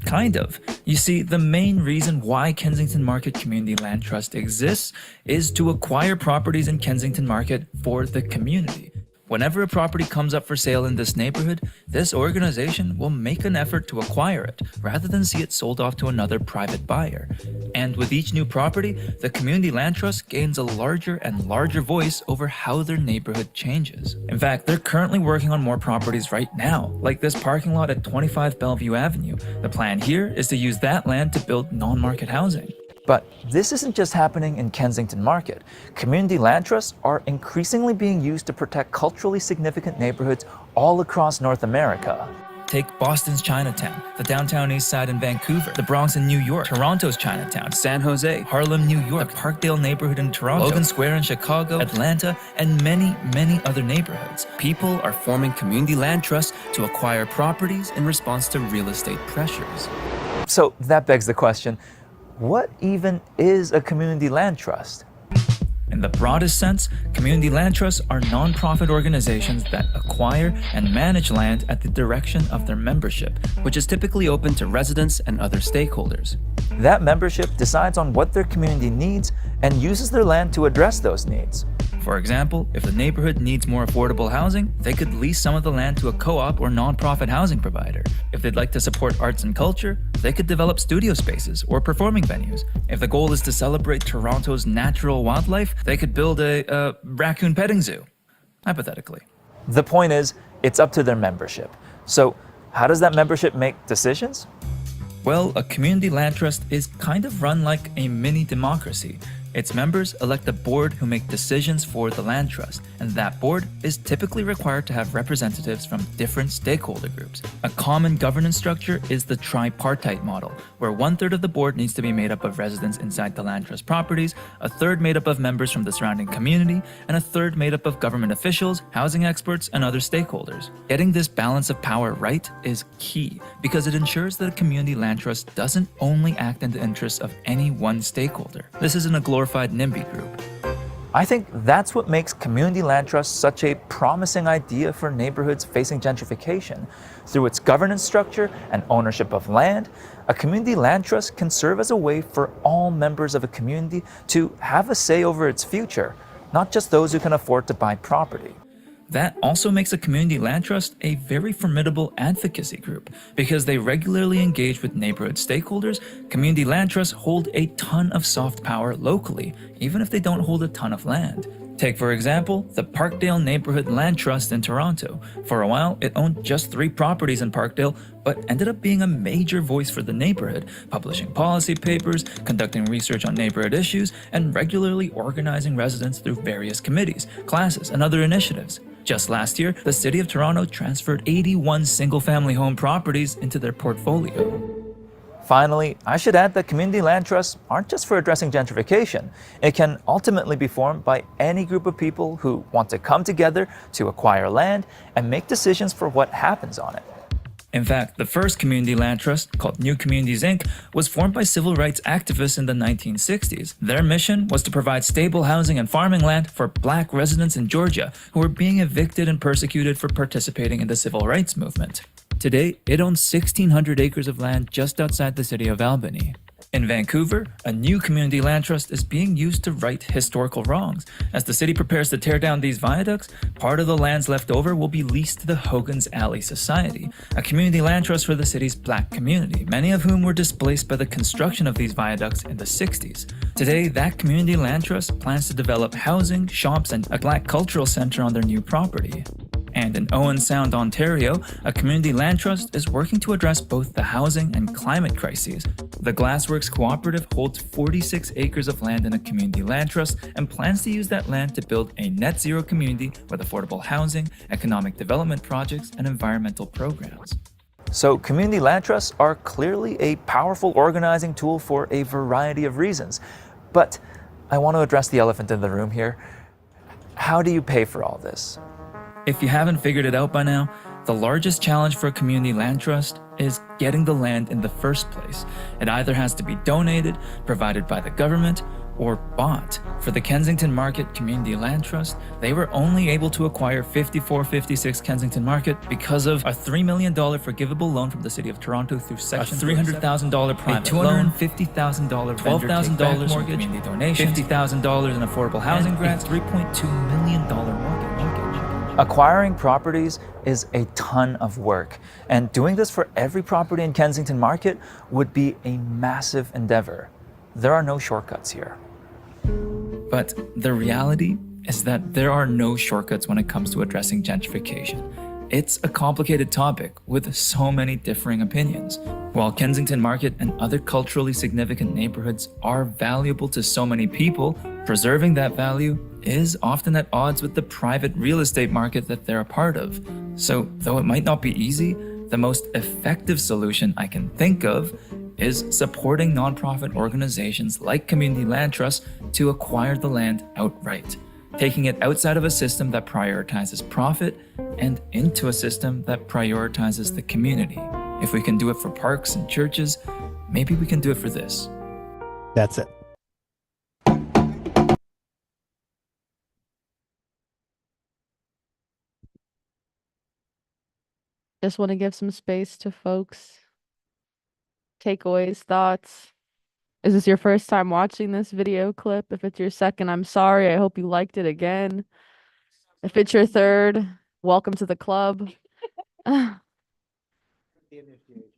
Kind of. You see, the main reason why Kensington Market Community Land Trust exists is to acquire properties in Kensington Market for the community. Whenever a property comes up for sale in this neighborhood, this organization will make an effort to acquire it, rather than see it sold off to another private buyer. And with each new property, the Community Land Trust gains a larger and larger voice over how their neighborhood changes. In fact, they're currently working on more properties right now, like this parking lot at 25 Bellevue Avenue. The plan here is to use that land to build non-market housing. But this isn't just happening in Kensington Market. Community land trusts are increasingly being used to protect culturally significant neighborhoods all across North America. Take Boston's Chinatown, the downtown east side in Vancouver, the Bronx in New York, Toronto's Chinatown, San Jose, Harlem, New York, the Parkdale neighborhood in Toronto, Logan Square in Chicago, Atlanta, and many, many other neighborhoods. People are forming community land trusts to acquire properties in response to real estate pressures. So that begs the question, what even is a community land trust? In the broadest sense, community land trusts are nonprofit organizations that acquire and manage land at the direction of their membership, which is typically open to residents and other stakeholders. That membership decides on what their community needs and uses their land to address those needs. For example, if the neighborhood needs more affordable housing, they could lease some of the land to a co-op or nonprofit housing provider. If they'd like to support arts and culture, they could develop studio spaces or performing venues. If the goal is to celebrate Toronto's natural wildlife, they could build a raccoon petting zoo, hypothetically. The point is, it's up to their membership. So how does that membership make decisions? Well, a community land trust is kind of run like a mini democracy. Its members elect a board who make decisions for the land trust, and that board is typically required to have representatives from different stakeholder groups. A common governance structure is the tripartite model, where 1/3 of the board needs to be made up of residents inside the land trust properties, 1/3 made up of members from the surrounding community, and 1/3 made up of government officials, housing experts, and other stakeholders. Getting this balance of power right is key, because it ensures that a community land trust doesn't only act in the interests of any one stakeholder. This isn't a glorified NIMBY group. I think that's what makes community land trusts such a promising idea for neighborhoods facing gentrification. Through its governance structure and ownership of land, a community land trust can serve as a way for all members of a community to have a say over its future, not just those who can afford to buy property. That also makes a community land trust a very formidable advocacy group. Because they regularly engage with neighborhood stakeholders, community land trusts hold a ton of soft power locally, even if they don't hold a ton of land. Take, for example, the Parkdale Neighborhood Land Trust in Toronto. For a while, it owned just 3 properties in Parkdale, but ended up being a major voice for the neighborhood, publishing policy papers, conducting research on neighborhood issues, and regularly organizing residents through various committees, classes, and other initiatives. Just last year, the City of Toronto transferred 81 single-family home properties into their portfolio. Finally, I should add that community land trusts aren't just for addressing gentrification. It can ultimately be formed by any group of people who want to come together to acquire land and make decisions for what happens on it. In fact, the first community land trust, called New Communities Inc., was formed by civil rights activists in the 1960s. Their mission was to provide stable housing and farming land for Black residents in Georgia who were being evicted and persecuted for participating in the civil rights movement. Today, it owns 1,600 acres of land just outside the city of Albany. In Vancouver, a new community land trust is being used to right historical wrongs. As the city prepares to tear down these viaducts, part of the lands left over will be leased to the Hogan's Alley Society, a community land trust for the city's Black community, many of whom were displaced by the construction of these viaducts in the 60s. Today, that community land trust plans to develop housing, shops, and a Black cultural center on their new property. And in Owen Sound, Ontario, a community land trust is working to address both the housing and climate crises. The Glassworks Cooperative holds 46 acres of land in a community land trust and plans to use that land to build a net zero community with affordable housing, economic development projects, and environmental programs. So community land trusts are clearly a powerful organizing tool for a variety of reasons. But I want to address the elephant in the room here. How do you pay for all this? If you haven't figured it out by now, the largest challenge for a community land trust is getting the land in the first place. It either has to be donated, provided by the government, or bought. For the Kensington Market Community Land Trust, they were only able to acquire 5456 Kensington Market because of a $3 million forgivable loan from the City of Toronto through Section a $300,000 private loan, $50,000 $12,000 mortgage, community donation, $50,000 in affordable housing grants, $3.2 million mortgage. Acquiring properties is a ton of work, and doing this for every property in Kensington Market would be a massive endeavor. There are no shortcuts here. But the reality is that there are no shortcuts when it comes to addressing gentrification. It's a complicated topic with so many differing opinions. While Kensington Market and other culturally significant neighborhoods are valuable to so many people, preserving that value is often at odds with the private real estate market that they're a part of. So, though it might not be easy, the most effective solution I can think of is supporting nonprofit organizations like Community Land Trust to acquire the land outright, taking it outside of a system that prioritizes profit and into a system that prioritizes the community. If we can do it for parks and churches, maybe we can do it for this. That's it. Just want to give some space to folks. Takeaways, thoughts. Is this your first time watching this video clip? If it's your second, I'm sorry. I hope you liked it again. If it's your third, welcome to the club.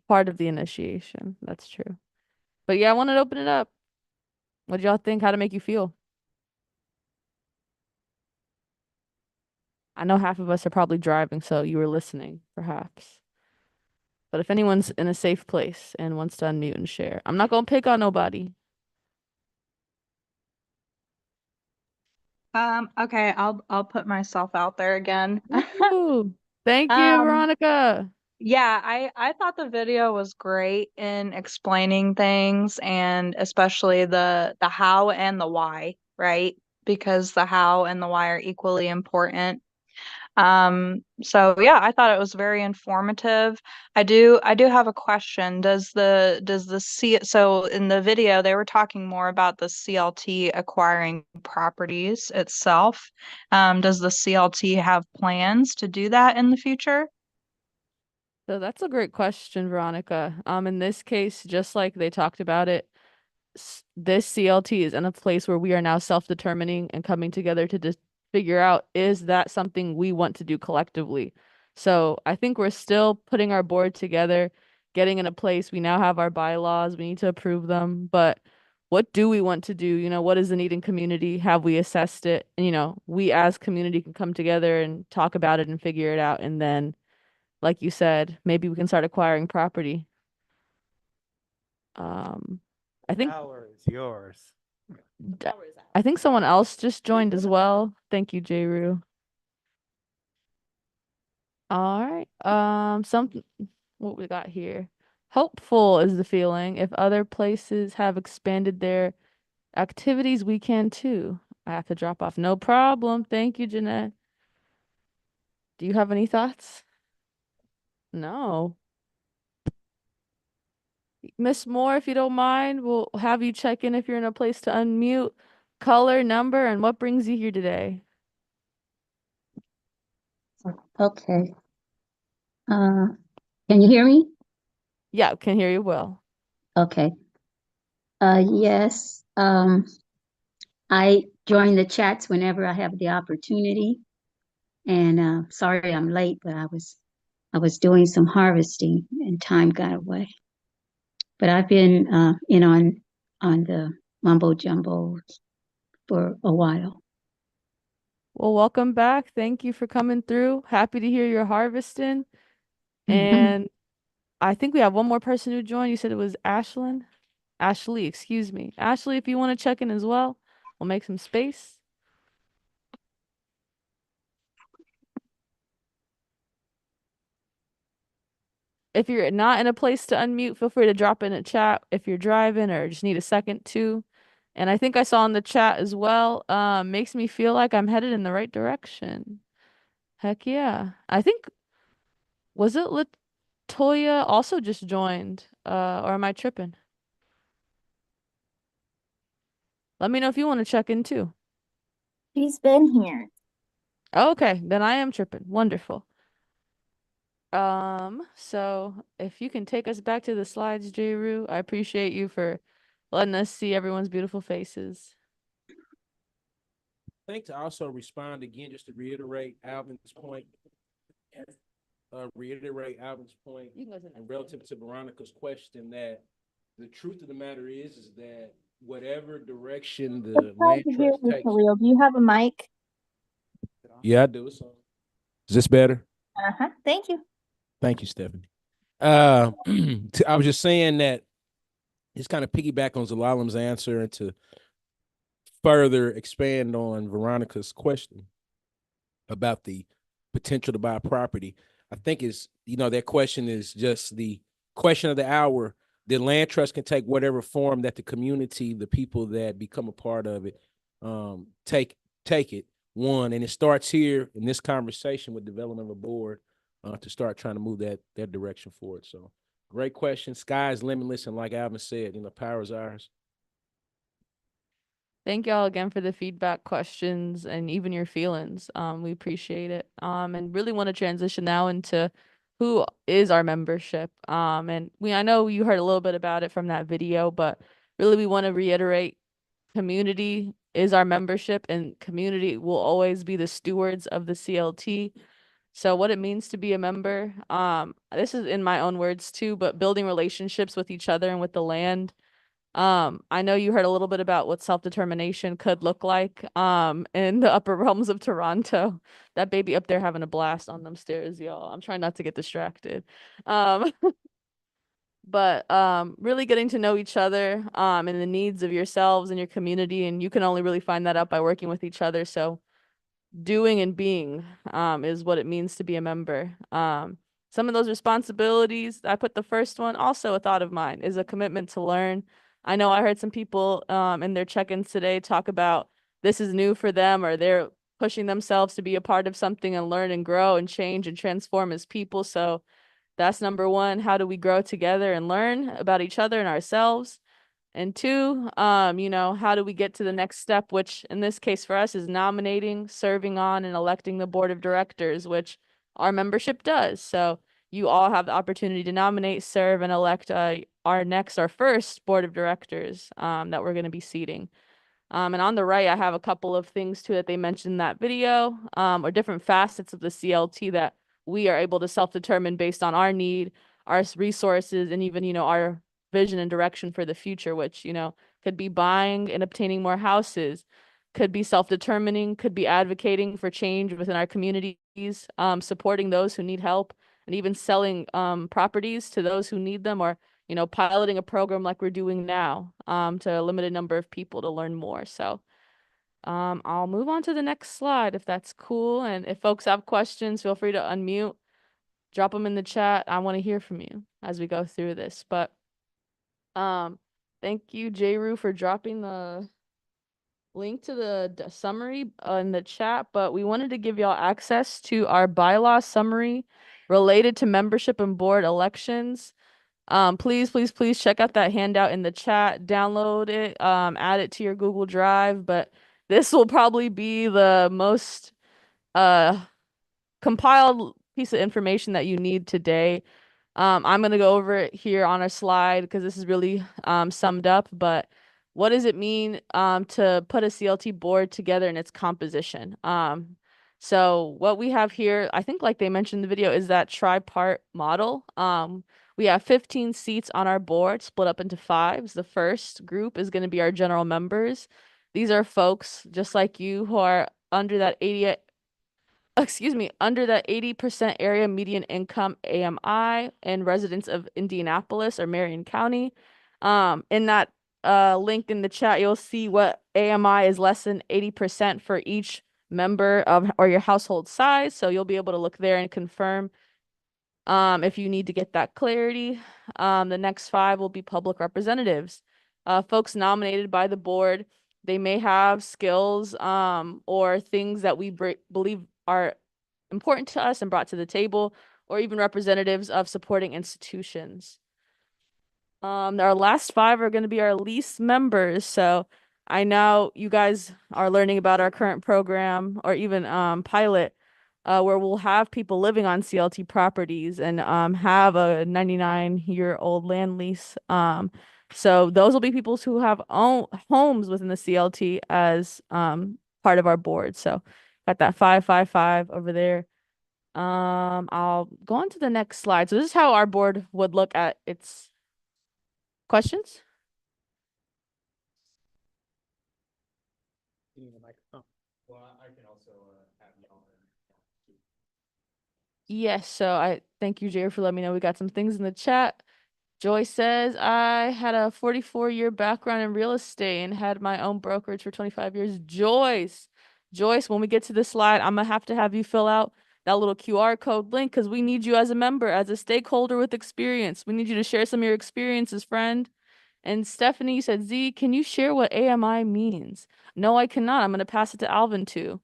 Part of the initiation. That's true. But yeah, I wanted to open it up. What did y'all think? How to make you feel? I know half of us are probably driving, so you were listening, perhaps. But if anyone's in a safe place and wants to unmute and share, I'm not gonna pick on nobody. Okay, I'll put myself out there again. Ooh, thank you, Veronica. Yeah, I thought the video was great in explaining things, and especially the how and the why, right? Because the how and the why are equally important. So yeah, I thought it was very informative. I do have a question. Does the so in the video they were talking more about the CLT acquiring properties itself. Does the CLT have plans to do that in the future? So that's a great question, Veronica. In this case, just like they talked about it, this CLT is in a place where we are now self-determining and coming together to just figure out, is that something we want to do collectively? So I think we're still putting our board together, getting in a place. We now have our bylaws. We need to approve them. But what do we want to do? You know, what is the need in community? Have we assessed it? And, you know, we as community can come together and talk about it and figure it out. And then, like you said, maybe we can start acquiring property. I think Power is yours. I think someone else just joined as well. Thank you, Jayru. All right. What we got here? Hopeful is the feeling. If other places have expanded their activities, we can too. I have to drop off. No problem. Thank you, Jeanette. Do you have any thoughts? No. Miss Moore, if you don't mind, we'll have you check in if you're in a place to unmute. Color, number, and what brings you here today? Okay. Can you hear me? Yeah, can hear you well. Okay. Yes. I join the chats whenever I have the opportunity. And sorry I'm late, but I was doing some harvesting and time got away. But I've been in on the mumbo jumbo for a while. Well, welcome back. Thank you for coming through. Happy to hear you're harvesting. And I think we have one more person who joined. You said it was Ashlyn? Ashley, excuse me. Ashley, if you want to check in as well, we'll make some space. If you're not in a place to unmute, feel free to drop in a chat if you're driving or just need a second too. And I think I saw in the chat as well, makes me feel like I'm headed in the right direction. Heck yeah. I think, was it Latoya also just joined? Or am I tripping? Let me know if you want to check in too. He's been here. Okay, then I am tripping. Wonderful. So if you can take us back to the slides, J. I appreciate you for letting us see everyone's beautiful faces. I think to also respond again, just to reiterate Alvin's point, and relative to Veronica's question, that the truth of the matter is that whatever direction the It's hard land to hear trust you, takes. Khalil. Do you have a mic? Yeah, I do. It's on. Is this better? Uh-huh. Thank you. Thank you, Stephanie. I was just saying that it's kind of piggyback on Zalalam's answer and to further expand on Veronica's question about the potential to buy property. I think that question is just the question of the hour. The land trust can take whatever form that the community, the people that become a part of it, take it. One, and it starts here in this conversation with development of a board to start trying to move that direction forward. So, great question. Sky is limitless, and like Alvin said, power is ours. Thank y'all again for the feedback, questions, and even your feelings. We appreciate it. And really want to transition now into who is our membership. And I know you heard a little bit about it from that video, but really we want to reiterate community is our membership, and community will always be the stewards of the CLT. So what it means to be a member, this is in my own words too, but building relationships with each other and with the land. I know you heard a little bit about what self-determination could look like in the upper realms of Toronto. That baby up there having a blast on them stairs, y'all. I'm trying not to get distracted. Um but really getting to know each other and the needs of yourselves and your community, and you can only really find that out by working with each other. So doing and being is what it means to be a member. Some of those responsibilities, I put the first one, also a thought of mine, is a commitment to learn. I know I heard some people in their check-ins today talk about this is new for them, or they're pushing themselves to be a part of something and learn and grow and change and transform as people. So that's number one. How do we grow together and learn about each other and ourselves? And two, how do we get to the next step, which in this case for us is nominating, serving on, and electing the board of directors, which our membership does. So you all have the opportunity to nominate, serve, and elect our first board of directors that we're going to be seating. And on the right, I have a couple of things too that they mentioned in that video, or different facets of the CLT that we are able to self-determine based on our need, our resources, and even, our vision and direction for the future, which, could be buying and obtaining more houses, could be self-determining, could be advocating for change within our communities, supporting those who need help, and even selling properties to those who need them, or piloting a program like we're doing now to a limited number of people to learn more. So I'll move on to the next slide if that's cool. And if folks have questions, feel free to unmute, drop them in the chat. I want to hear from you as we go through this. But thank you, Jayru, for dropping the link to the summary in the chat. But we wanted to give y'all access to our bylaw summary related to membership and board elections. Please check out that handout in the chat, download it, add it to your Google Drive, but this will probably be the most compiled piece of information that you need today. I'm going to go over it here on a slide because this is really summed up, but what does it mean to put a CLT board together in its composition? So what we have here, I think like they mentioned in the video, is that tri-part model. We have 15 seats on our board split up into fives. The first group is going to be our general members. These are folks just like you who are under that 80% area median income AMI and residents of Indianapolis or Marion County. In that link in the chat, you'll see what AMI is less than 80% for each member of or your household size. So you'll be able to look there and confirm if you need to get that clarity. The next five will be public representatives, folks nominated by the board. They may have skills or things that we believe are important to us and brought to the table, or even representatives of supporting institutions. Our last five are going to be our least members. So I know you guys are learning about our current program or even pilot where we'll have people living on CLT properties and have a 99-year-old land lease. So those will be people who have own homes within the CLT as part of our board. So got that 555 over there. I'll go on to the next slide. So this is how our board would look at its questions. Yes, so I thank you, Jared, for letting me know we got some things in the chat. Joy says, I had a 44-year background in real estate and had my own brokerage for 25 years. Joyce, when we get to this slide, I'm gonna have you fill out that little QR code link because we need you as a member, as a stakeholder with experience. We need you to share some of your experiences, friend. And Stephanie, you said, Z, can you share what AMI means? No, I cannot. I'm gonna pass it to Alvin too.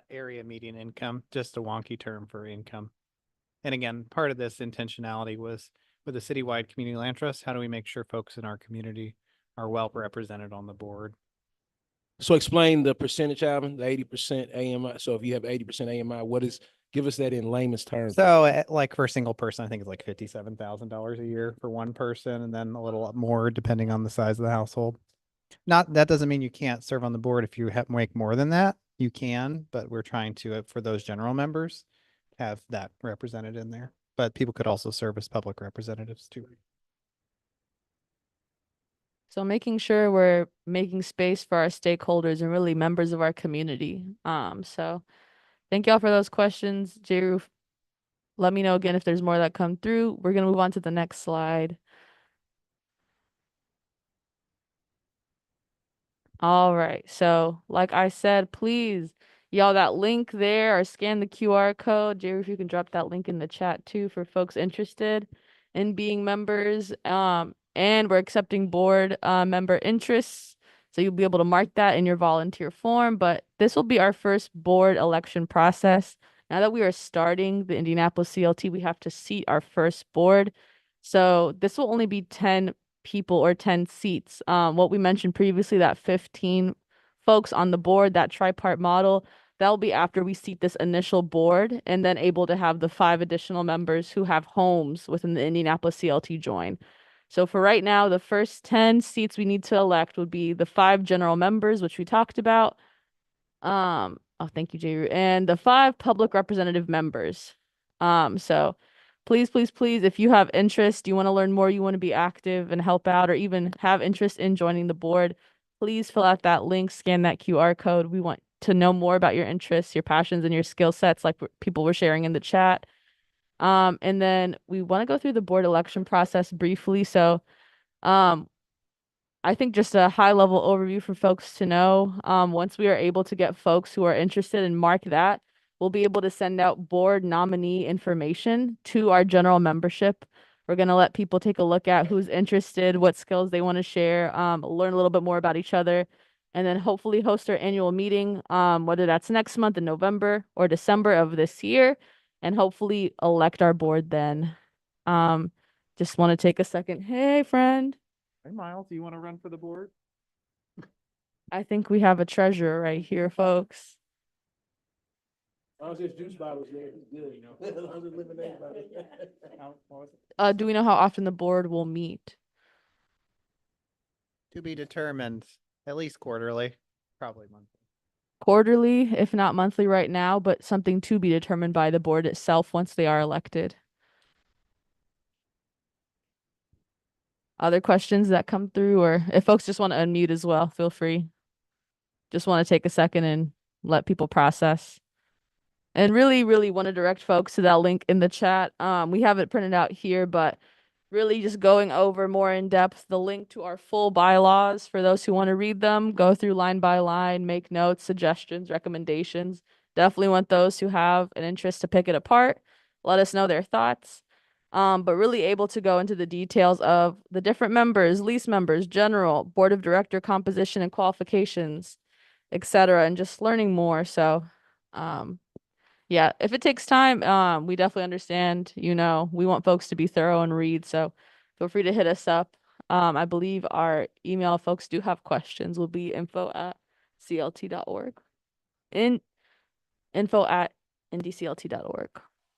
Area median income, just a wonky term for income. And again, part of this intentionality was with the citywide community land trust, how do we make sure folks in our community are well represented on the board? So explain the percentage, Alvin, the 80% AMI. So if you have 80% AMI, give us that in layman's terms. So like for a single person, I think it's like $57,000 a year for one person, and then a little more depending on the size of the household. That doesn't mean you can't serve on the board if you make more than that. You can, but we're trying to, for those general members, have that represented in there. But people could also serve as public representatives too. So making sure we're making space for our stakeholders and really members of our community. So thank y'all for those questions. J. Let me know again if there's more that come through. We're gonna move on to the next slide. All right. So like I said, please, y'all, that link there or scan the QR code. Jerry, if you can drop that link in the chat too for folks interested in being members. And we're accepting board member interests. So you'll be able to mark that in your volunteer form. But this will be our first board election process. Now that we are starting the Indianapolis CLT, we have to seat our first board. So this will only be 10 people or 10 seats. What we mentioned previously, that 15 folks on the board, that tripart model, that'll be after we seat this initial board and then able to have the 5 additional members who have homes within the Indianapolis CLT join. So for right now, the first 10 seats we need to elect would be the 5 general members, which we talked about. Oh, thank you, Jay. And the 5 public representative members. So please, please, please, if you have interest, you want to learn more, you want to be active and help out, or even have interest in joining the board, please fill out that link, scan that QR code. We want to know more about your interests, your passions, and your skill sets, like people were sharing in the chat. And then we want to go through the board election process briefly. So, I think just a high level overview for folks to know. Once we are able to get folks who are interested and mark that, we'll be able to send out board nominee information to our general membership. We're going to let people take a look at who's interested, what skills they want to share, learn a little bit more about each other, and then hopefully host our annual meeting, whether that's next month in November or December of this year, and hopefully elect our board then. Just want to take a second. Hey, friend. Hey, Miles, do you want to run for the board? I think we have a treasure right here, folks. I was just juice bottles there. It's good, you know. I was just lemonade bottles. Do we know how often the board will meet? To be determined, at least quarterly, probably monthly. Quarterly, if not monthly right now, but something to be determined by the board itself once they are elected. Other questions that come through, or if folks just want to unmute as well, feel free. Just want to take a second and let people process. And really, really want to direct folks to that link in the chat. We have it printed out here, but really just going over more in depth the link to our full bylaws for those who want to read them, go through line by line, make notes, suggestions, recommendations. Definitely want those who have an interest to pick it apart. Let us know their thoughts. But really able to go into the details of the different members, lease members, general, board of director composition and qualifications, etc., and just learning more. So, yeah, if it takes time, we definitely understand, we want folks to be thorough and read. So feel free to hit us up. I believe our email, folks do have questions, will be info@clt.org. In info@ndclt.org.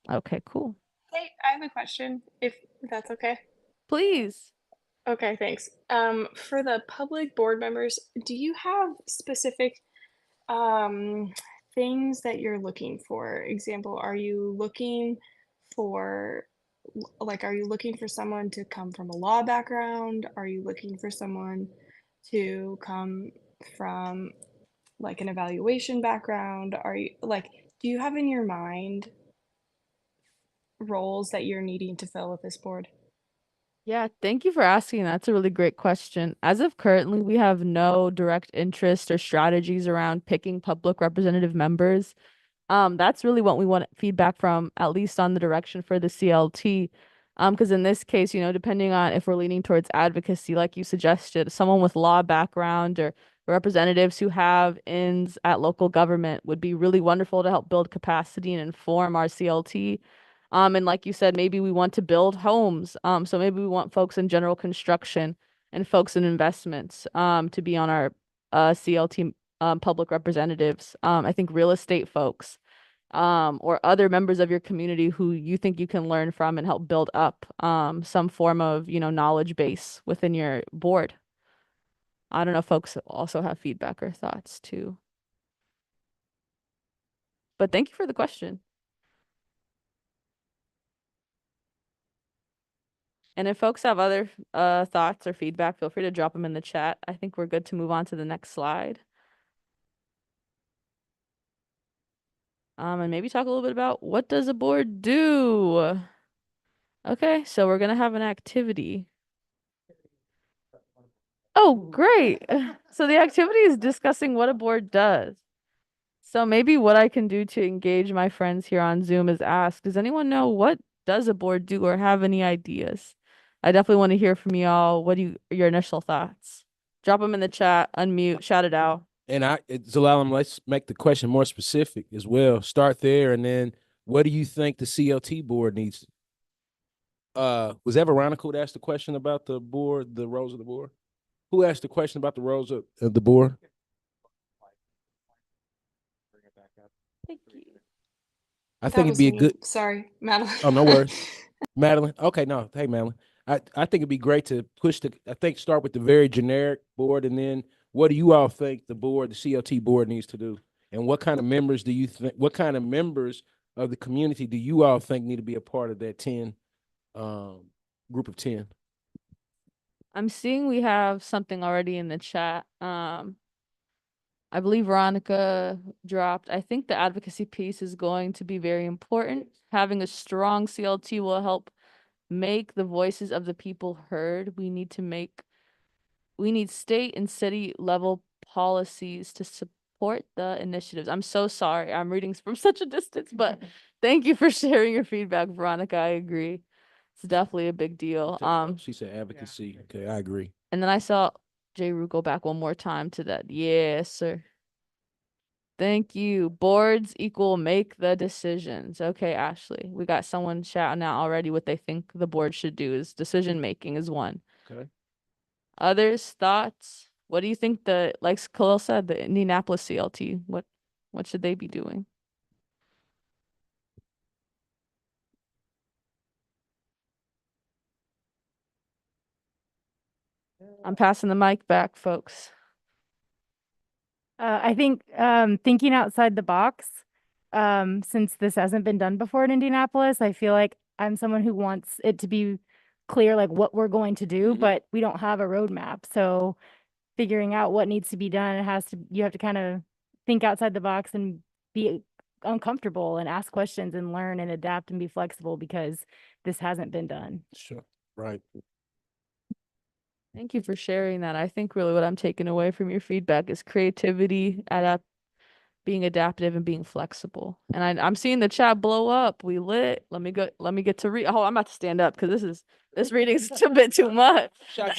Okay, cool. Hey, I have a question, if that's okay. Please. Okay, thanks. For the public board members, do you have specific um, things that you're looking for? Example, are you looking for are you looking for someone to come from a law background? Are you looking for someone to come from like an evaluation background? Are you like, do you have in your mind roles that you're needing to fill with this board? Yeah, thank you for asking. That's a really great question. As of currently, we have no direct interest or strategies around picking public representative members. That's really what we want feedback from, at least on the direction for the CLT. Because in this case, depending on if we're leaning towards advocacy, like you suggested, someone with law background or representatives who have ins at local government would be really wonderful to help build capacity and inform our CLT. And like you said, maybe we want to build homes. So maybe we want folks in general construction and folks in investments, to be on our CLT public representatives. I think real estate folks, or other members of your community who you think you can learn from and help build up some form of, knowledge base within your board. I don't know if folks also have feedback or thoughts too. But thank you for the question. And if folks have other thoughts or feedback, feel free to drop them in the chat. I think we're good to move on to the next slide. And maybe talk a little bit about what does a board do? Okay, so we're gonna have an activity. Oh, great. So the activity is discussing what a board does. So maybe what I can do to engage my friends here on Zoom is ask, does anyone know what does a board do or have any ideas? I definitely want to hear from y'all. What do your initial thoughts? Drop them in the chat, unmute, shout it out. And Zalalem, let's make the question more specific as well. Start there, and then what do you think the CLT board needs? Was that Veronica who asked the question about the board, the roles of the board? Who asked the question about the roles of the board? Thank you. I That think it'd was be a me. good. Sorry, Madeline. Oh, no worries. Madeline. Okay, no. Hey, Madeline. I think it'd be great to start with the very generic board, and then what do you all think the CLT board needs to do? And what kind of members of the community do you all think need to be a part of that 10 group of 10? I'm seeing we have something already in the chat. I believe Veronica dropped. I think the advocacy piece is going to be very important. Having a strong CLT will help make the voices of the people heard. We need state and city level policies to support the initiatives. I'm so sorry. I'm reading from such a distance, but thank you for sharing your feedback, Veronica. I agree. It's definitely a big deal. She said advocacy. Okay, I agree. And then I saw J. Rue go back one more time to that. Yes, sir. Thank you. Boards equal make the decisions. Okay, Ashley. We got someone shouting out already what they think the board should do is decision making is one. Okay. Others, thoughts? What do you think like Khalil said, the Indianapolis CLT, what should they be doing? I'm passing the mic back, folks. I think thinking outside the box, since this hasn't been done before in Indianapolis, I feel like I'm someone who wants it to be clear like what we're going to do, but we don't have a roadmap. So figuring out what needs to be done, you have to kind of think outside the box and be uncomfortable and ask questions and learn and adapt and be flexible because this hasn't been done. Sure. Right. Thank you for sharing that. I think really what I'm taking away from your feedback is creativity, being adaptive and being flexible. And I'm seeing the chat blow up. We lit. Let me get to read. Oh, I'm about to stand up because this reading's a bit too much. I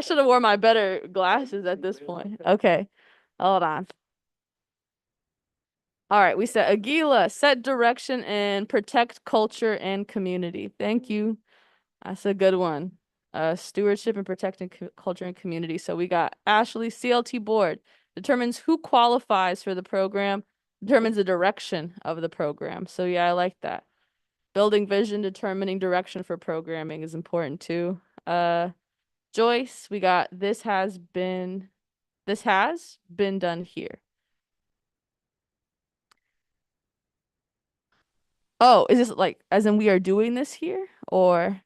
should have worn my better glasses at this point. Okay. Hold on. All right, we said Aguila, set direction and protect culture and community. Thank you. That's a good one. Stewardship and protecting culture and community. So we got Ashley, CLT board determines who qualifies for the program, determines the direction of the program. So yeah, I like that. Building vision, determining direction for programming is important too. Joyce, we got this has been done here. Oh, is this like as in we are doing this here or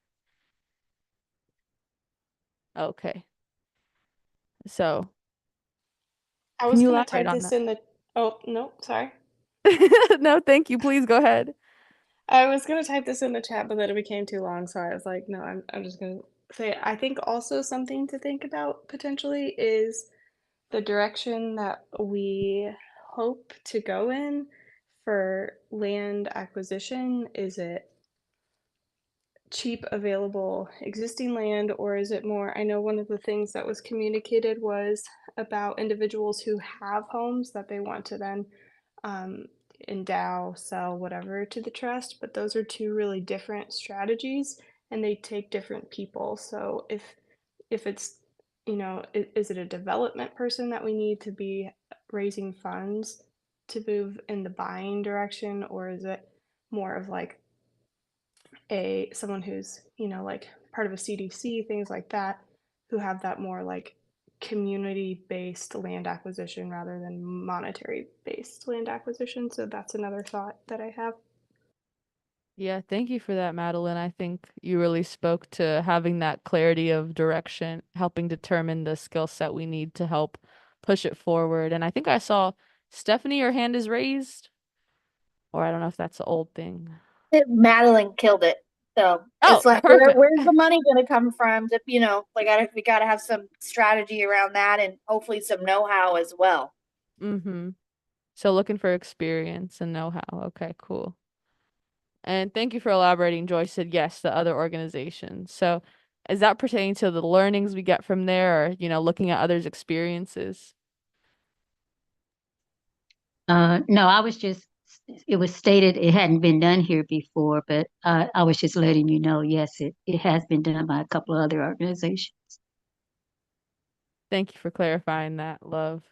okay. So I can was you gonna elaborate type on this that? in the. Oh no, sorry. No, thank you. Please go ahead. I was gonna type this in the chat, but then it became too long, so I was like, no, I'm just gonna say it. I think also something to think about potentially is the direction that we hope to go in for land acquisition. Is it cheap available existing land, or is it more? I know one of the things that was communicated was about individuals who have homes that they want to then um, endow, sell, whatever to the trust, but those are two really different strategies and they take different people. So if it's, is it a development person that we need to be raising funds to move in the buying direction, or is it more of like a someone who's, like part of a CDC, things like that, who have that more like community based land acquisition rather than monetary based land acquisition. So that's another thought that I have. Yeah, thank you for that, Madeline. I think you really spoke to having that clarity of direction, helping determine the skill set we need to help push it forward. And I think I saw Stephanie, your hand is raised, or I don't know if that's an old thing. Madeline killed it. So Oh, it's like, perfect. where's the money going to come from? To, we got to have some strategy around that and hopefully some know-how as well. Mm-hmm. So looking for experience and know-how. Okay, cool. And thank you for elaborating. Joyce said yes, the other organizations. So is that pertaining to the learnings we get from there or, looking at others' experiences? No, it was stated it hadn't been done here before, but I was just letting you know, yes, it has been done by a couple of other organizations. Thank you for clarifying that, love.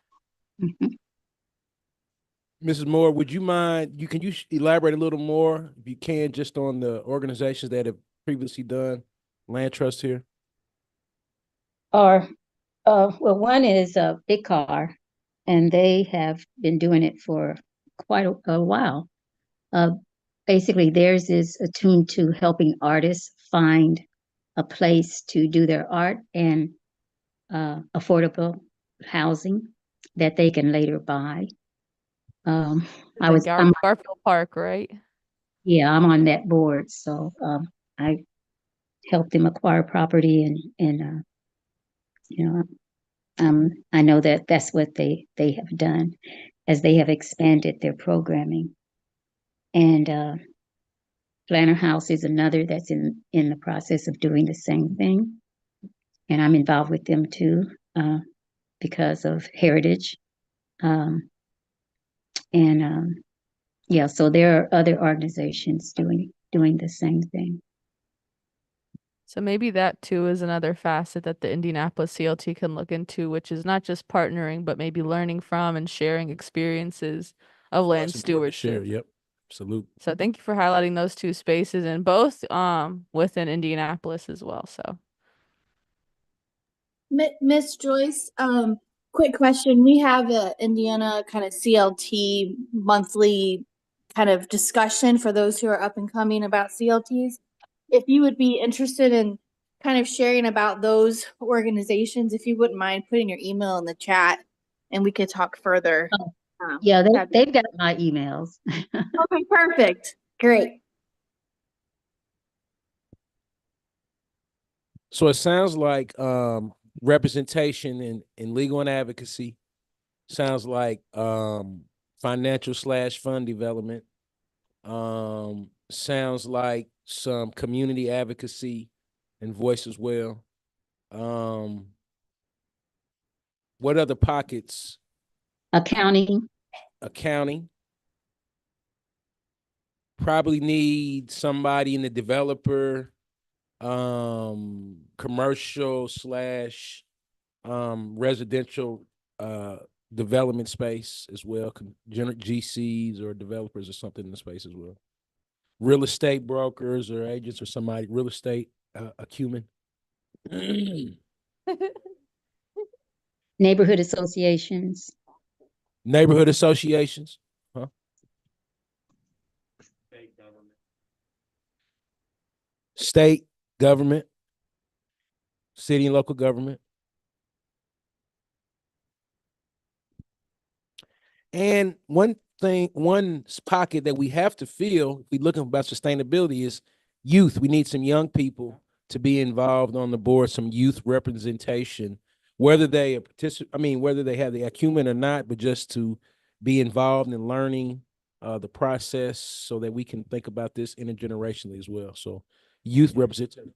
Mrs. Moore, would you mind, can you elaborate a little more, if you can, just on the organizations that have previously done land trust here? Or, well, one is Big Car, and they have been doing it for quite a while. Basically, theirs is attuned to helping artists find a place to do their art and affordable housing that they can later buy. In Garfield Park, right? Yeah, I'm on that board, so I help them acquire property and you know I know that that's what they have done as they have expanded their programming. And Planner House is another that's in the process of doing the same thing, and I'm involved with them too because of heritage. Um, and yeah, so there are other organizations doing the same thing. So maybe that too is another facet that the Indianapolis CLT can look into, which is not just partnering, but maybe learning from and sharing experiences of land stewardship. Yep, absolutely. So thank you for highlighting those two spaces and both within Indianapolis as well. So Miss Joyce, quick question. We have a Indiana kind of CLT monthly kind of discussion for those who are up and coming about CLTs. If you would be interested in kind of sharing about those organizations, if you wouldn't mind putting your email in the chat and we could talk further. Yeah, they've got my emails. Okay, perfect. Great. So it sounds like representation in legal and advocacy, sounds like financial/fund development, sounds like some community advocacy and voice as well. What other pockets? Accounting. Accounting. Probably need somebody in the developer commercial slash residential development space as well, GCs or developers or something in the space as well. Real estate brokers or agents or somebody, real estate acumen. Neighborhood associations. Neighborhood associations. Huh? State government, city and local government. And one thing, one pocket that we have to fill, if we're looking about sustainability, is youth. We need some young people to be involved on the board, some youth representation, whether they whether they have the acumen or not, but just to be involved in learning the process so that we can think about this intergenerationally as well. So youth representation.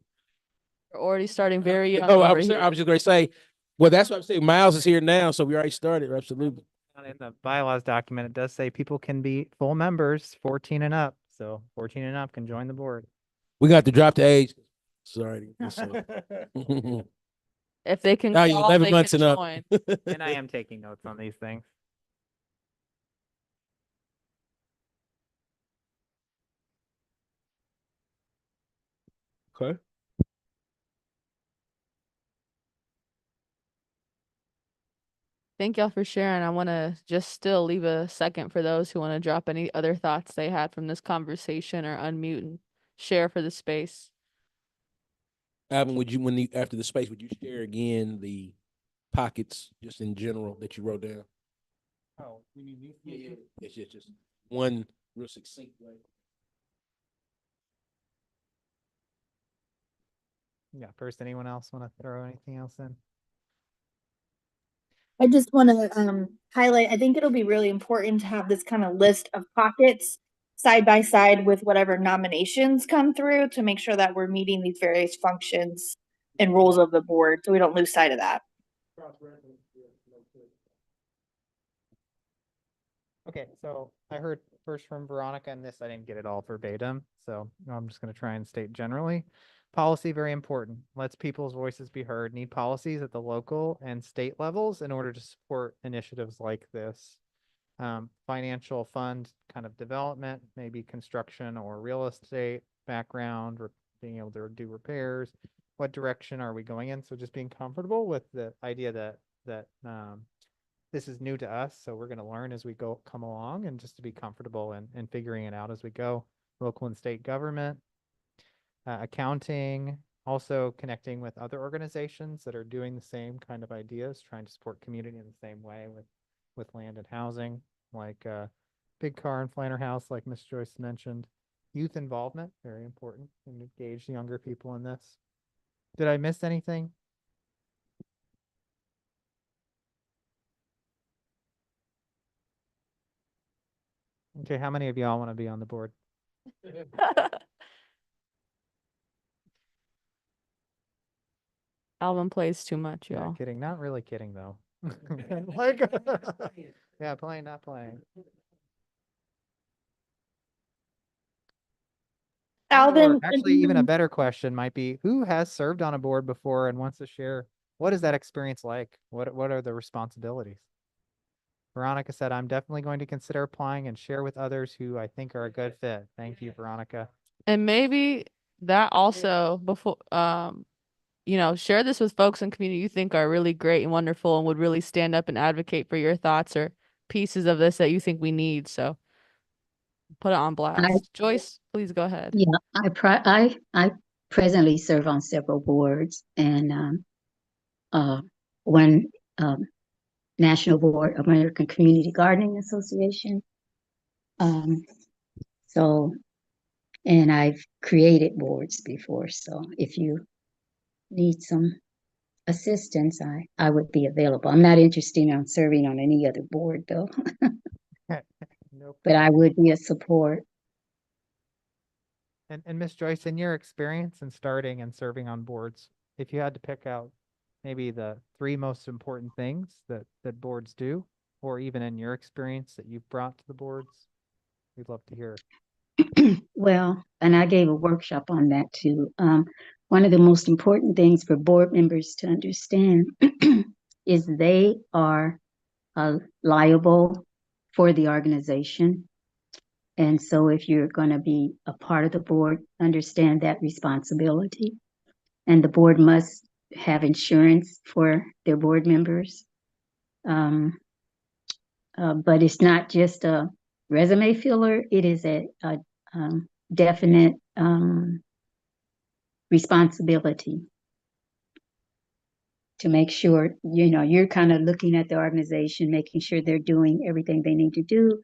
We're already starting very young. Oh, I over was here. just going to say, well, that's what I'm saying. Miles is here now, so we already started. Absolutely. In the bylaws document, it does say people can be full members, 14 and up. So 14 and up can join the board. We got to drop the age. Sorry. If they can Now you're crawl, 11 they months can and up. join. And I am taking notes on these things. Okay. Thank y'all for sharing. I want to just still leave a second for those who want to drop any other thoughts they had from this conversation or unmute and share for the space. Alvin, after the space, would you share again the pockets just in general that you wrote down? Oh, you mean these? Yeah. It's just one real succinct way. Yeah. First, anyone else want to throw anything else in? I just want to highlight, I think it'll be really important to have this kind of list of pockets side by side with whatever nominations come through to make sure that we're meeting these various functions and roles of the board so we don't lose sight of that. Okay, so I heard first from Veronica, and this I didn't get it all verbatim, so I'm just going to try and state generally. Policy, very important. Lets people's voices be heard. Need policies at the local and state levels in order to support initiatives like this. Financial fund kind of development, maybe construction or real estate background, or being able to do repairs. What direction are we going in? So just being comfortable with the idea that this is new to us, so we're going to learn as we come along, and just to be comfortable and figuring it out as we go. Local and state government, accounting, also connecting with other organizations that are doing the same kind of ideas, trying to support community in the same way with land and housing, like Big Car and Flanner House, like Miss Joyce mentioned. Youth involvement, very important, and engage younger people in this. Did I miss anything? Okay, how many of y'all want to be on the board? Alvin plays too much, Yeah, y'all. kidding. Not really kidding though. Like, yeah, playing, not playing. Alvin, Or actually, even a better question might be, who has served on a board before and wants to share? What is that experience like? What are the responsibilities? Veronica said, I'm definitely going to consider applying and share with others who I think are a good fit. Thank you, Veronica. And maybe that also before share this with folks in community you think are really great and wonderful and would really stand up and advocate for your thoughts or pieces of this that you think we need. So put it on blast. Joyce, please go ahead. Yeah, I presently serve on several boards, and one National Board American Community Gardening Association. So, and I've created boards before. So if you need some assistance, I would be available. I'm not interested in serving on any other board though, but I would be a support. And Miss Joyce, in your experience in starting and serving on boards, if you had to pick out maybe the 3 most important things that boards do, or even in your experience that you've brought to the boards, we'd love to hear. Well, and I gave a workshop on that too. One of the most important things for board members to understand is they are liable for the organization. And so if you're going to be a part of the board, understand that responsibility. And the board must have insurance for their board members. But it's not just a resume filler, it is a definite responsibility to make sure, you know, you're kind of looking at the organization, making sure they're doing everything they need to do.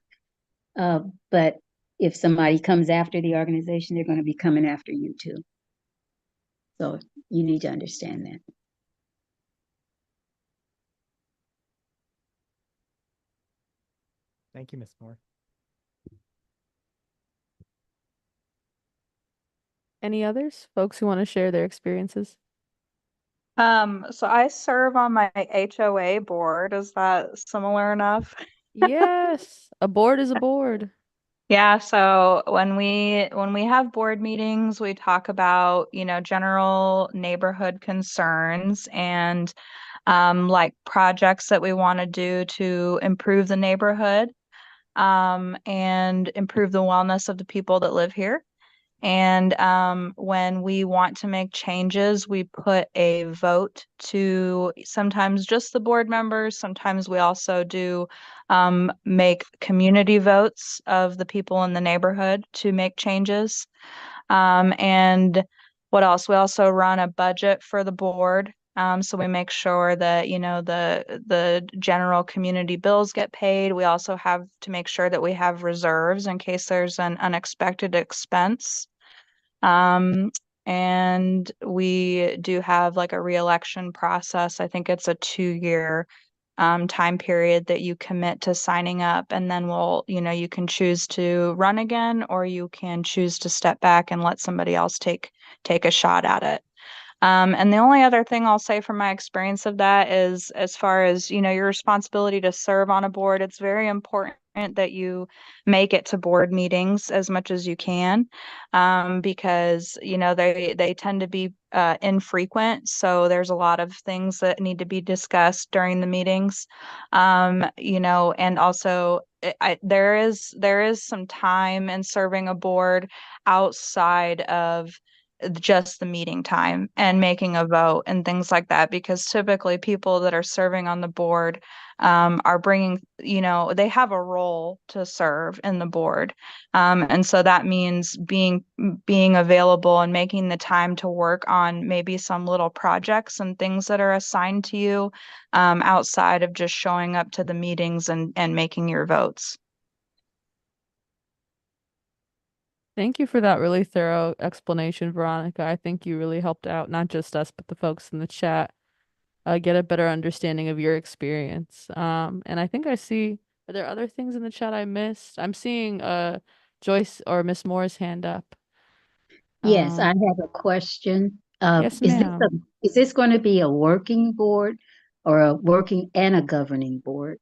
But if somebody comes after the organization, they're going to be coming after you too. So you need to understand that. Thank you, Ms. Moore. Any others? Folks who want to share their experiences? So I serve on my HOA board. Is that similar enough? Yes, a board is a board. Yeah, so when we have board meetings, we talk about, you know, general neighborhood concerns and like projects that we want to do to improve the neighborhood and improve the wellness of the people that live here. And when we want to make changes, we put a vote to sometimes just the board members. Sometimes we also do make community votes of the people in the neighborhood to make changes. And what else? We also run a budget for the board. So we make sure that, you know, the general community bills get paid. We also have to make sure that we have reserves in case there's an unexpected expense. And we do have like a reelection process. I think it's a 2-year time period that you commit to signing up, and then you know, you can choose to run again, or you can choose to step back and let somebody else take a shot at it. And the only other thing I'll say from my experience of that is, as far as, you know, your responsibility to serve on a board, it's very important that you make it to board meetings as much as you can, because, you know, they tend to be infrequent. So there's a lot of things that need to be discussed during the meetings, you know, and also there is some time in serving a board outside of just the meeting time and making a vote and things like that, because typically people that are serving on the board are bringing, you know, they have a role to serve in the board, and so that means being available and making the time to work on maybe some little projects and things that are assigned to you, outside of just showing up to the meetings and making your votes. Thank you for that really thorough explanation, Veronica. I think you really helped out not just us, but the folks in the chat get a better understanding of your experience. And I think I see, are there other things in the chat I missed? I'm seeing Joyce or Miss Moore's hand up. Yes, I have a question. Yes, ma'am. Is this going to be a working board or a working and a governing board?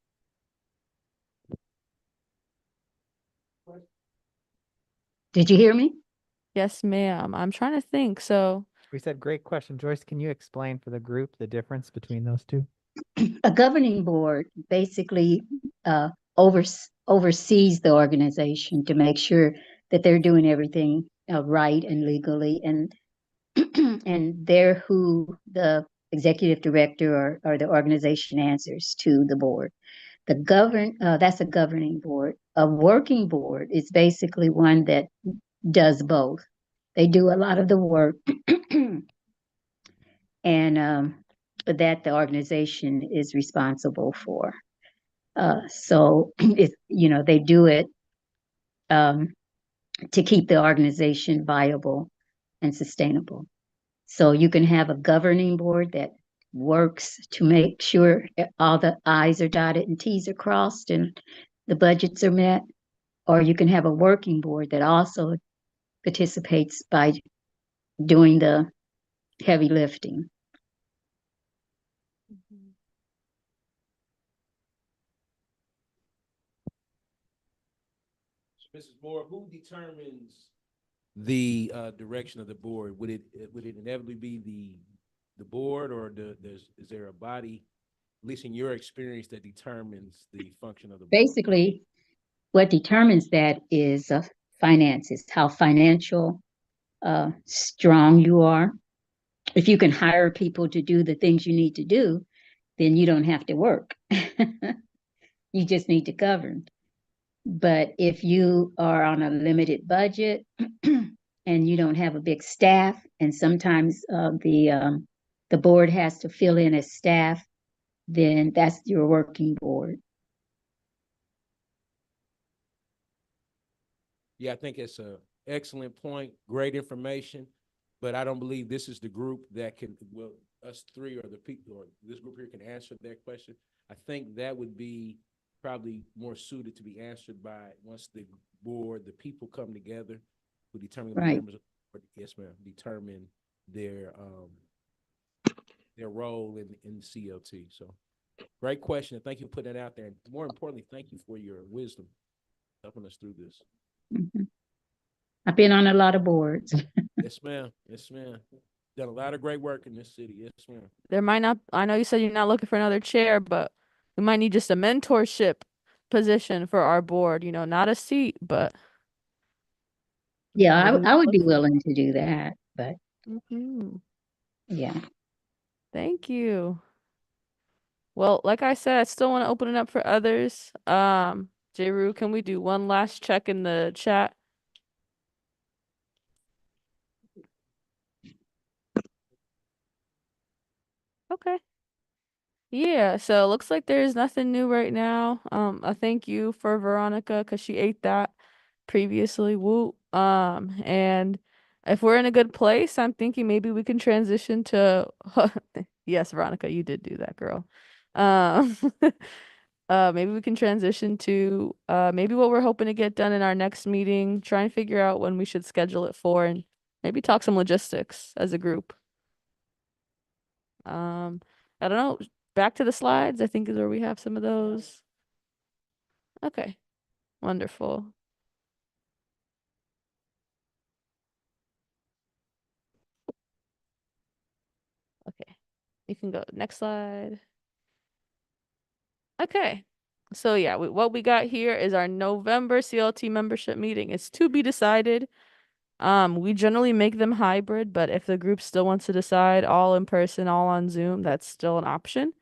Did you hear me? Yes, ma'am. I'm trying to think. So We said great question. Joyce, can you explain for the group the difference between those two? A governing board basically oversees the organization to make sure that they're doing everything right and legally, and and they're who the executive director or the organization answers to the board. That's a governing board. A working board is basically one that does both. They do a lot of the work and that the organization is responsible for. So you know, they do it to keep the organization viable and sustainable. So you can have a governing board that works to make sure all the I's are dotted and T's are crossed and the budgets are met, or you can have a working board that also participates by doing the heavy lifting. Mrs. Moore, who determines the direction of the board? Would it inevitably be the board, or is there a body, at least in your experience, that determines the function of the board? Basically, what determines that is finances, how financial strong you are. If you can hire people to do the things you need to do, then you don't have to work. You just need to govern. But if you are on a limited budget and you don't have a big staff, and sometimes the board has to fill in as staff, then that's your working board. Yeah, I think it's a excellent point, great information, but I don't believe this is the group that can, well, us three or the people, or this group here can answer that question. I think that would be probably more suited to be answered by, once the board, the people come together, who determine the Right. members of the board, yes, ma'am, determine their role in the CLT. So great question, and thank you for putting that out there. And more importantly, thank you for your wisdom helping us through this. Mhm. I've been on a lot of boards. Yes, ma'am. Yes, ma'am. Done a lot of great work in this city. Yes, ma'am. There might not, I know you said you're not looking for another chair, but we might need just a mentorship position for our board, not a seat, but Yeah, maybe we I would look be for. willing to do that, but yeah. Thank you. Well, like I said, I still want to open it up for others. Jeru, can we do one last check in the chat? Okay. Yeah, so it looks like there's nothing new right now. I thank you for Veronica because she ate that previously. Woo. And if we're in a good place, I'm thinking maybe we can transition to yes, Veronica, you did do that, girl. Um, maybe we can transition to maybe what we're hoping to get done in our next meeting, try and figure out when we should schedule it for, and maybe talk some logistics as a group. I don't know. Back to the slides, I think is where we have some of those. Okay, wonderful. Okay, you can go next slide. Okay, so yeah, what we got here is our November CLT membership meeting. It's to be decided. We generally make them hybrid, but if the group still wants to decide all in person, all on Zoom, that's still an option.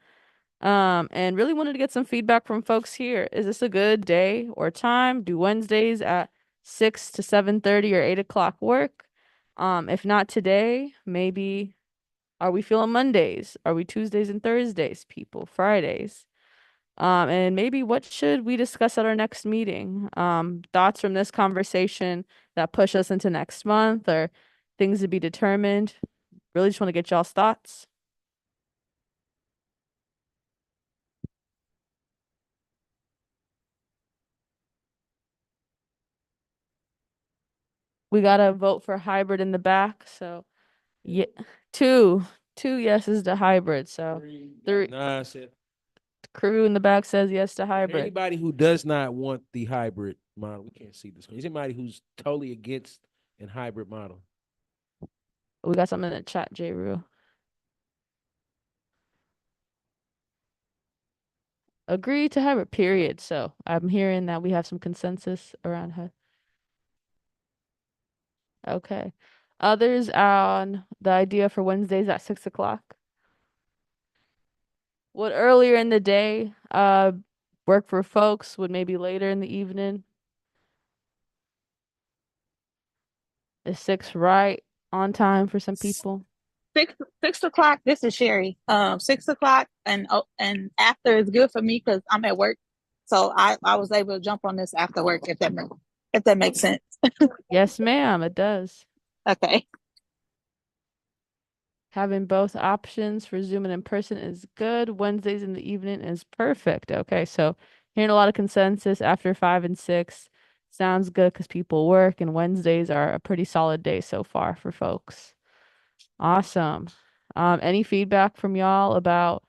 And really wanted to get some feedback from folks here. Is this a good day or time? Do Wednesdays at 6 to 7:30 or 8 o'clock work? If not today, maybe are we feeling Mondays? Are we Tuesdays and Thursdays, people? Fridays? And maybe what should we discuss at our next meeting? Thoughts from this conversation that push us into next month, or things to be determined? Really just want to get y'all's thoughts. We gotta vote for hybrid in the back, so yeah, two yeses to hybrid. So three. Nah, said Crew in the back says yes to for hybrid. anybody who does not want the hybrid model, we can't see this. Is anybody who's totally against an hybrid model? We got something in the chat, J. Rue. Agree to hybrid, period. So I'm hearing that we have some consensus around her. Okay. Others on the idea for Wednesdays at 6 o'clock. Would earlier in the day work for folks? Would maybe later in the evening? Is 6 right on time for some people? 6 o'clock. This is Sherry. 6 o'clock and after is good for me because I'm at work, so I was able to jump on this after work if that makes sense. Yes, ma'am, it does. Okay. Having both options for Zoom and in person is good. Wednesdays in the evening is perfect. Okay, so hearing a lot of consensus after 5 and 6 sounds good because people work, and Wednesdays are a pretty solid day so far for folks. Awesome. Any feedback from y'all about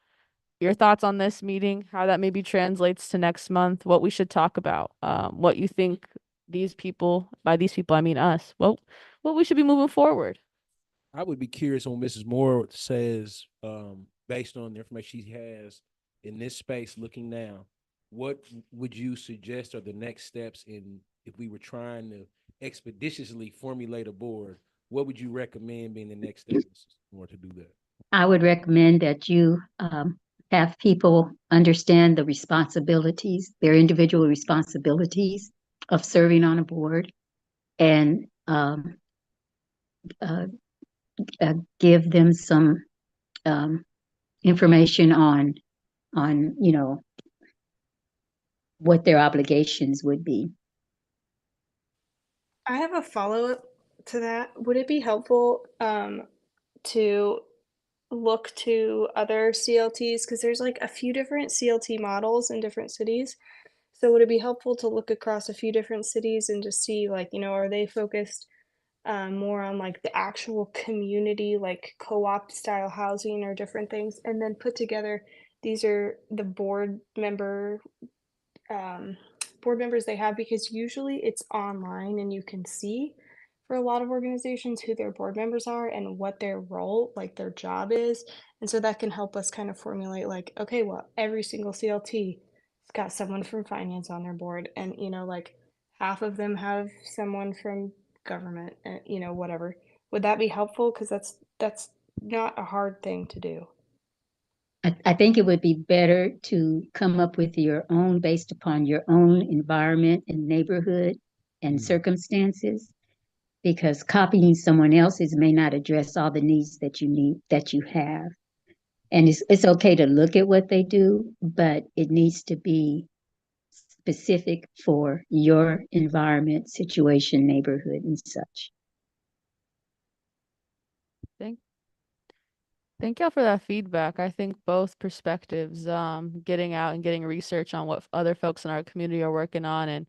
your thoughts on this meeting, how that maybe translates to next month, what we should talk about, what you think these people, by these people I mean us, what we should be moving forward. I would be curious on what Mrs. Moore says, based on the information she has in this space looking now, what would you suggest are the next steps in if we were trying to expeditiously formulate a board? What would you recommend being the next step, Mrs. Moore, to do that? I would recommend that you have people understand the responsibilities, their individual responsibilities of serving on a board, and uh, give them some information on what their obligations would be. I have a follow-up to that. Would it be helpful to look to other CLTs? Because there's like a few different CLT models in different cities. So would it be helpful to look across a few different cities and just see, like, are they focused more on like the actual community, like co-op style housing or different things, and then put together these are the um, board members they have, because usually it's online and you can see for a lot of organizations who their board members are and what their role, like their job is. And so that can help us kind of formulate like, okay, well, every single CLT has got someone from finance on their board, and like half of them have someone from government, and whatever. Would that be helpful? Because that's not a hard thing to do. I think it would be better to come up with your own based upon your own environment and neighborhood and circumstances, because copying someone else's may not address all the needs that you have. And it's okay to look at what they do, but it needs to be specific for your environment, situation, neighborhood, and such. Thank y'all for that feedback. I think both perspectives, getting out and getting research on what other folks in our community are working on and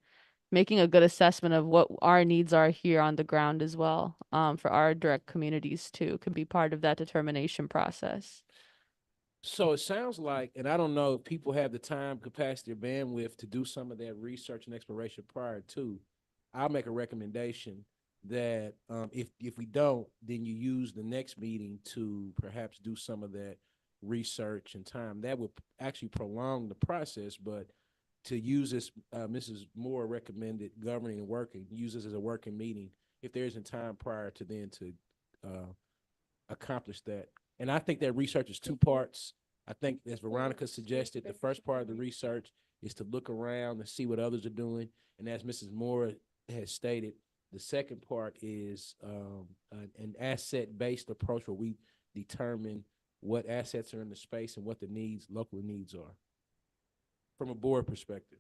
making a good assessment of what our needs are here on the ground as well, for our direct communities too, can be part of that determination process. So it sounds like, and I don't know if people have the time, capacity, or bandwidth to do some of that research and exploration prior to. I'll make a recommendation that if we don't, then you use the next meeting to perhaps do some of that research and time. That would actually prolong the process, but to use this, Mrs. Moore recommended governing and working, use this as a working meeting if there isn't time prior to then to accomplish that. And I think that research is two parts. I think, as Veronica suggested, the first part of the research is to look around and see what others are doing. And as Mrs. Moore has stated, the second part is an asset-based approach where we determine what assets are in the space and what the needs, local needs are from a board perspective.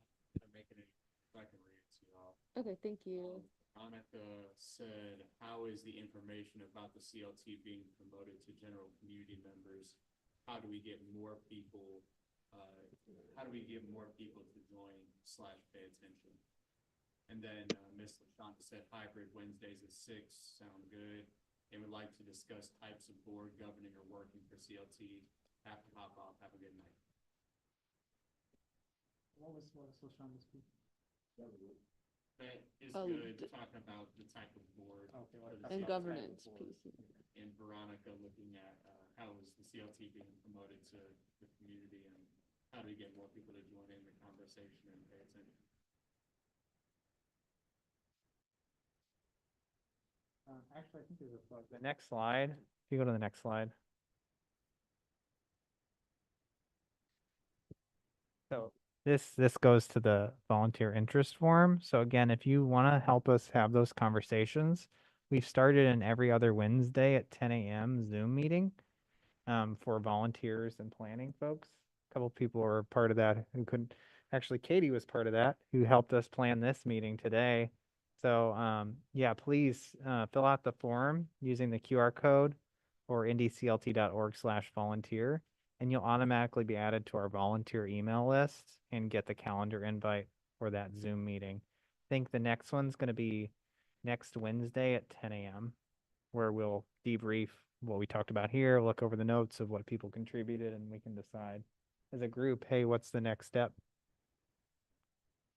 Okay, thank you. Monica said, how is the information about the CLT being promoted to general community members? How do we get more people, to join/pay attention? And then Ms. LaShonda said, hybrid Wednesdays at 6 sound good. They would like to discuss types of board governing or working for CLT. Have to hop off. Have a good night. What was LaShonda's piece? That is good, talking about the type of board. Okay, and governance pieces. And Veronica looking at how is the CLT being promoted to the community, and how do we get more people to join in the conversation and pay attention? Actually, I think there's a plug. The next slide. If you go to the next slide. So this goes to the volunteer interest form. So again, if you want to help us have those conversations, we've started an every other Wednesday at 10 a.m. Zoom meeting for volunteers and planning folks. A couple people were part of that who couldn't. Actually, Katie was part of that, who helped us plan this meeting today. So yeah, please fill out the form using the QR code or ndclt.org/volunteer. And you'll automatically be added to our volunteer email list and get the calendar invite for that Zoom meeting. I think the next one's going to be next Wednesday at 10 a.m., where we'll debrief what we talked about here, look over the notes of what people contributed, and we can decide as a group, hey, what's the next step?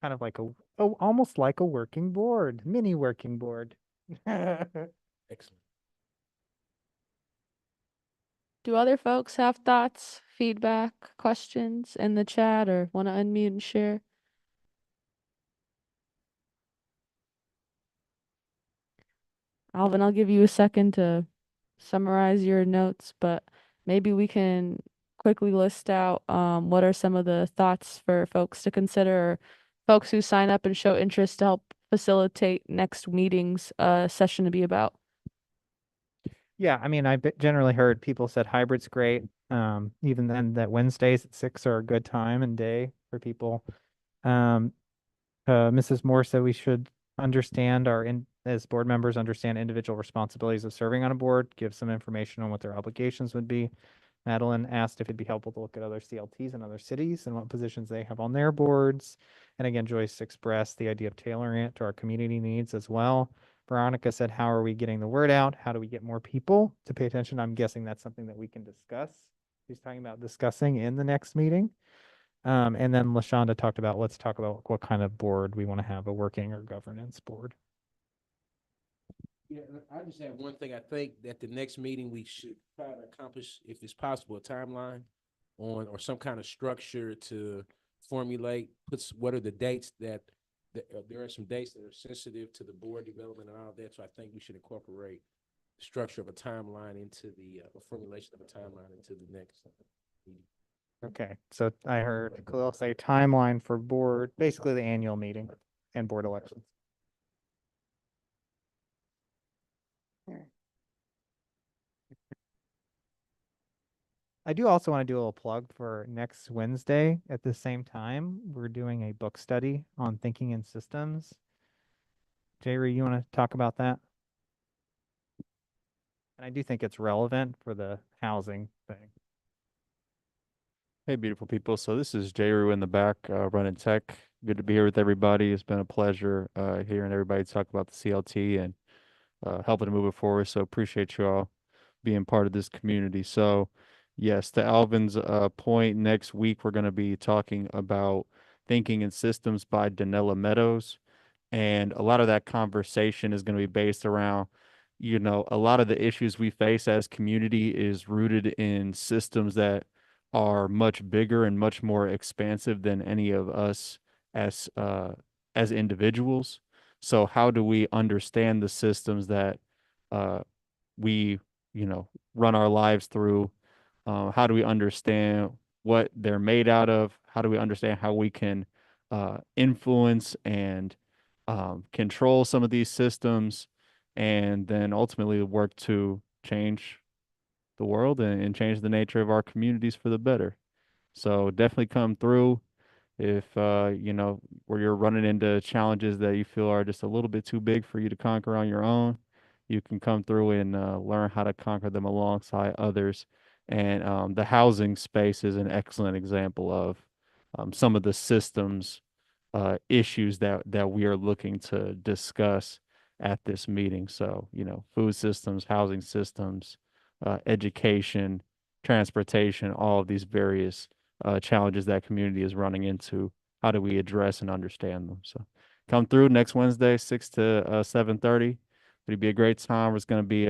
kind of like almost like a working board, mini working board. Excellent. Do other folks have thoughts, feedback, questions in the chat or want to unmute and share? Alvin, I'll give you a second to summarize your notes, but maybe we can quickly list out what are some of the thoughts for folks to consider, or folks who sign up and show interest to help facilitate next meeting's session to be about. Yeah, I mean, I've generally heard people said hybrid's great. Even then, that Wednesdays at 6 are a good time and day for people. Mrs. Moore said we should understand as board members, understand individual responsibilities of serving on a board, give some information on what their obligations would be. Madeline asked if it'd be helpful to look at other CLTs in other cities and what positions they have on their boards. And again, Joyce expressed the idea of tailoring it to our community needs as well. Veronica said, how are we getting the word out? How do we get more people to pay attention? I'm guessing that's something that we can discuss. She's talking about discussing in the next meeting. And then LaShonda talked about, let's talk about what kind of board we want to have, a working or governance board. Yeah, I just have one thing. I think that the next meeting we should try to accomplish, if it's possible, a timeline on or some kind of structure to formulate, what are the dates that there are some dates that are sensitive to the board development and all that. So I think we should incorporate the structure of a timeline into the formulation of a timeline into the next meeting. Okay, so I heard Khalil say timeline for board, basically the annual meeting and board elections. I do also want to do a little plug for next Wednesday at the same time. We're doing a book study on thinking in systems. Jerry, you want to talk about that? And I do think it's relevant for the housing thing. Hey, beautiful people. So this is Jayru in the back, running tech. Good to be here with everybody. It's been a pleasure hearing everybody talk about the CLT and helping to move it forward. So appreciate you all being part of this community. So yes, to Alvin's point, next week we're going to be talking about Thinking in Systems by Danella Meadows. And a lot of that conversation is going to be based around, a lot of the issues we face as community is rooted in systems that are much bigger and much more expansive than any of us as individuals. So how do we understand the systems that we, run our lives through? How do we understand what they're made out of? How do we understand how we can influence and control some of these systems, and then ultimately work to change the world and change the nature of our communities for the better. So definitely come through if where you're running into challenges that you feel are just a little bit too big for you to conquer on your own. You can come through and learn how to conquer them alongside others. And the housing space is an excellent example of some of the systems issues that we are looking to discuss at this meeting. So, food systems, housing systems, education, transportation, all of these various challenges that community is running into. How do we address and understand them? So come through next Wednesday, 6 to 7:30. It'll be a great time. It's going to be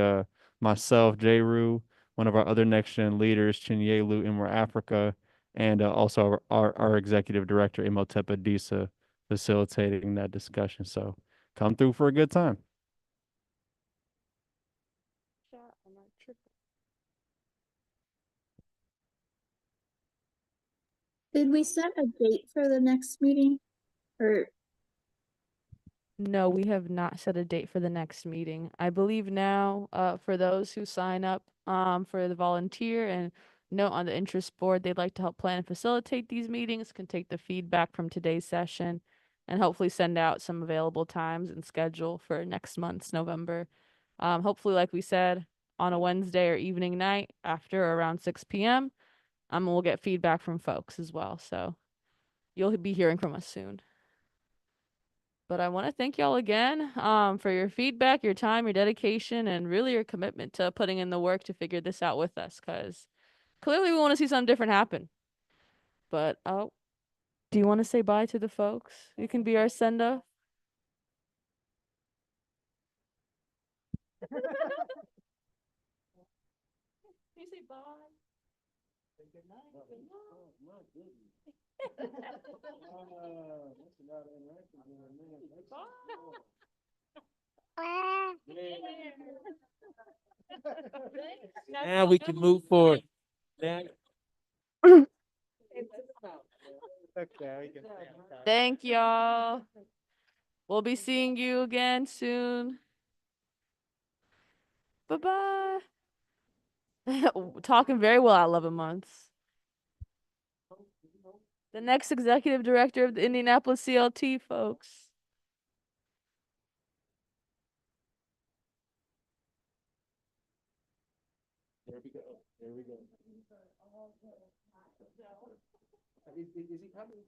myself, Jay Rue, one of our other next gen leaders, Chinyelu Imra Africa, and also our executive director, Imhotep Adisa, facilitating that discussion. So come through for a good time. Did we set a date for the next meeting? Or No, we have not set a date for the next meeting. I believe now, for those who sign up for the volunteer and note on the interest board, they'd like to help plan and facilitate these meetings, can take the feedback from today's session and hopefully send out some available times and schedule for next month's November. Hopefully, like we said, on a Wednesday or evening night after around 6 p.m. We'll get feedback from folks as well. So you'll be hearing from us soon. But I want to thank y'all again for your feedback, your time, your dedication, and really your commitment to putting in the work to figure this out with us, because clearly we want to see something different happen. But Do you want to say bye to the folks? You can be our send off. You say bye. Good night. Now we can move forward. Okay, we can Thank y'all. We'll be seeing you again soon. Bye-bye. Talking very well at 11 months. The next executive director of the Indianapolis CLT, folks. There we go. There we go. Is he coming?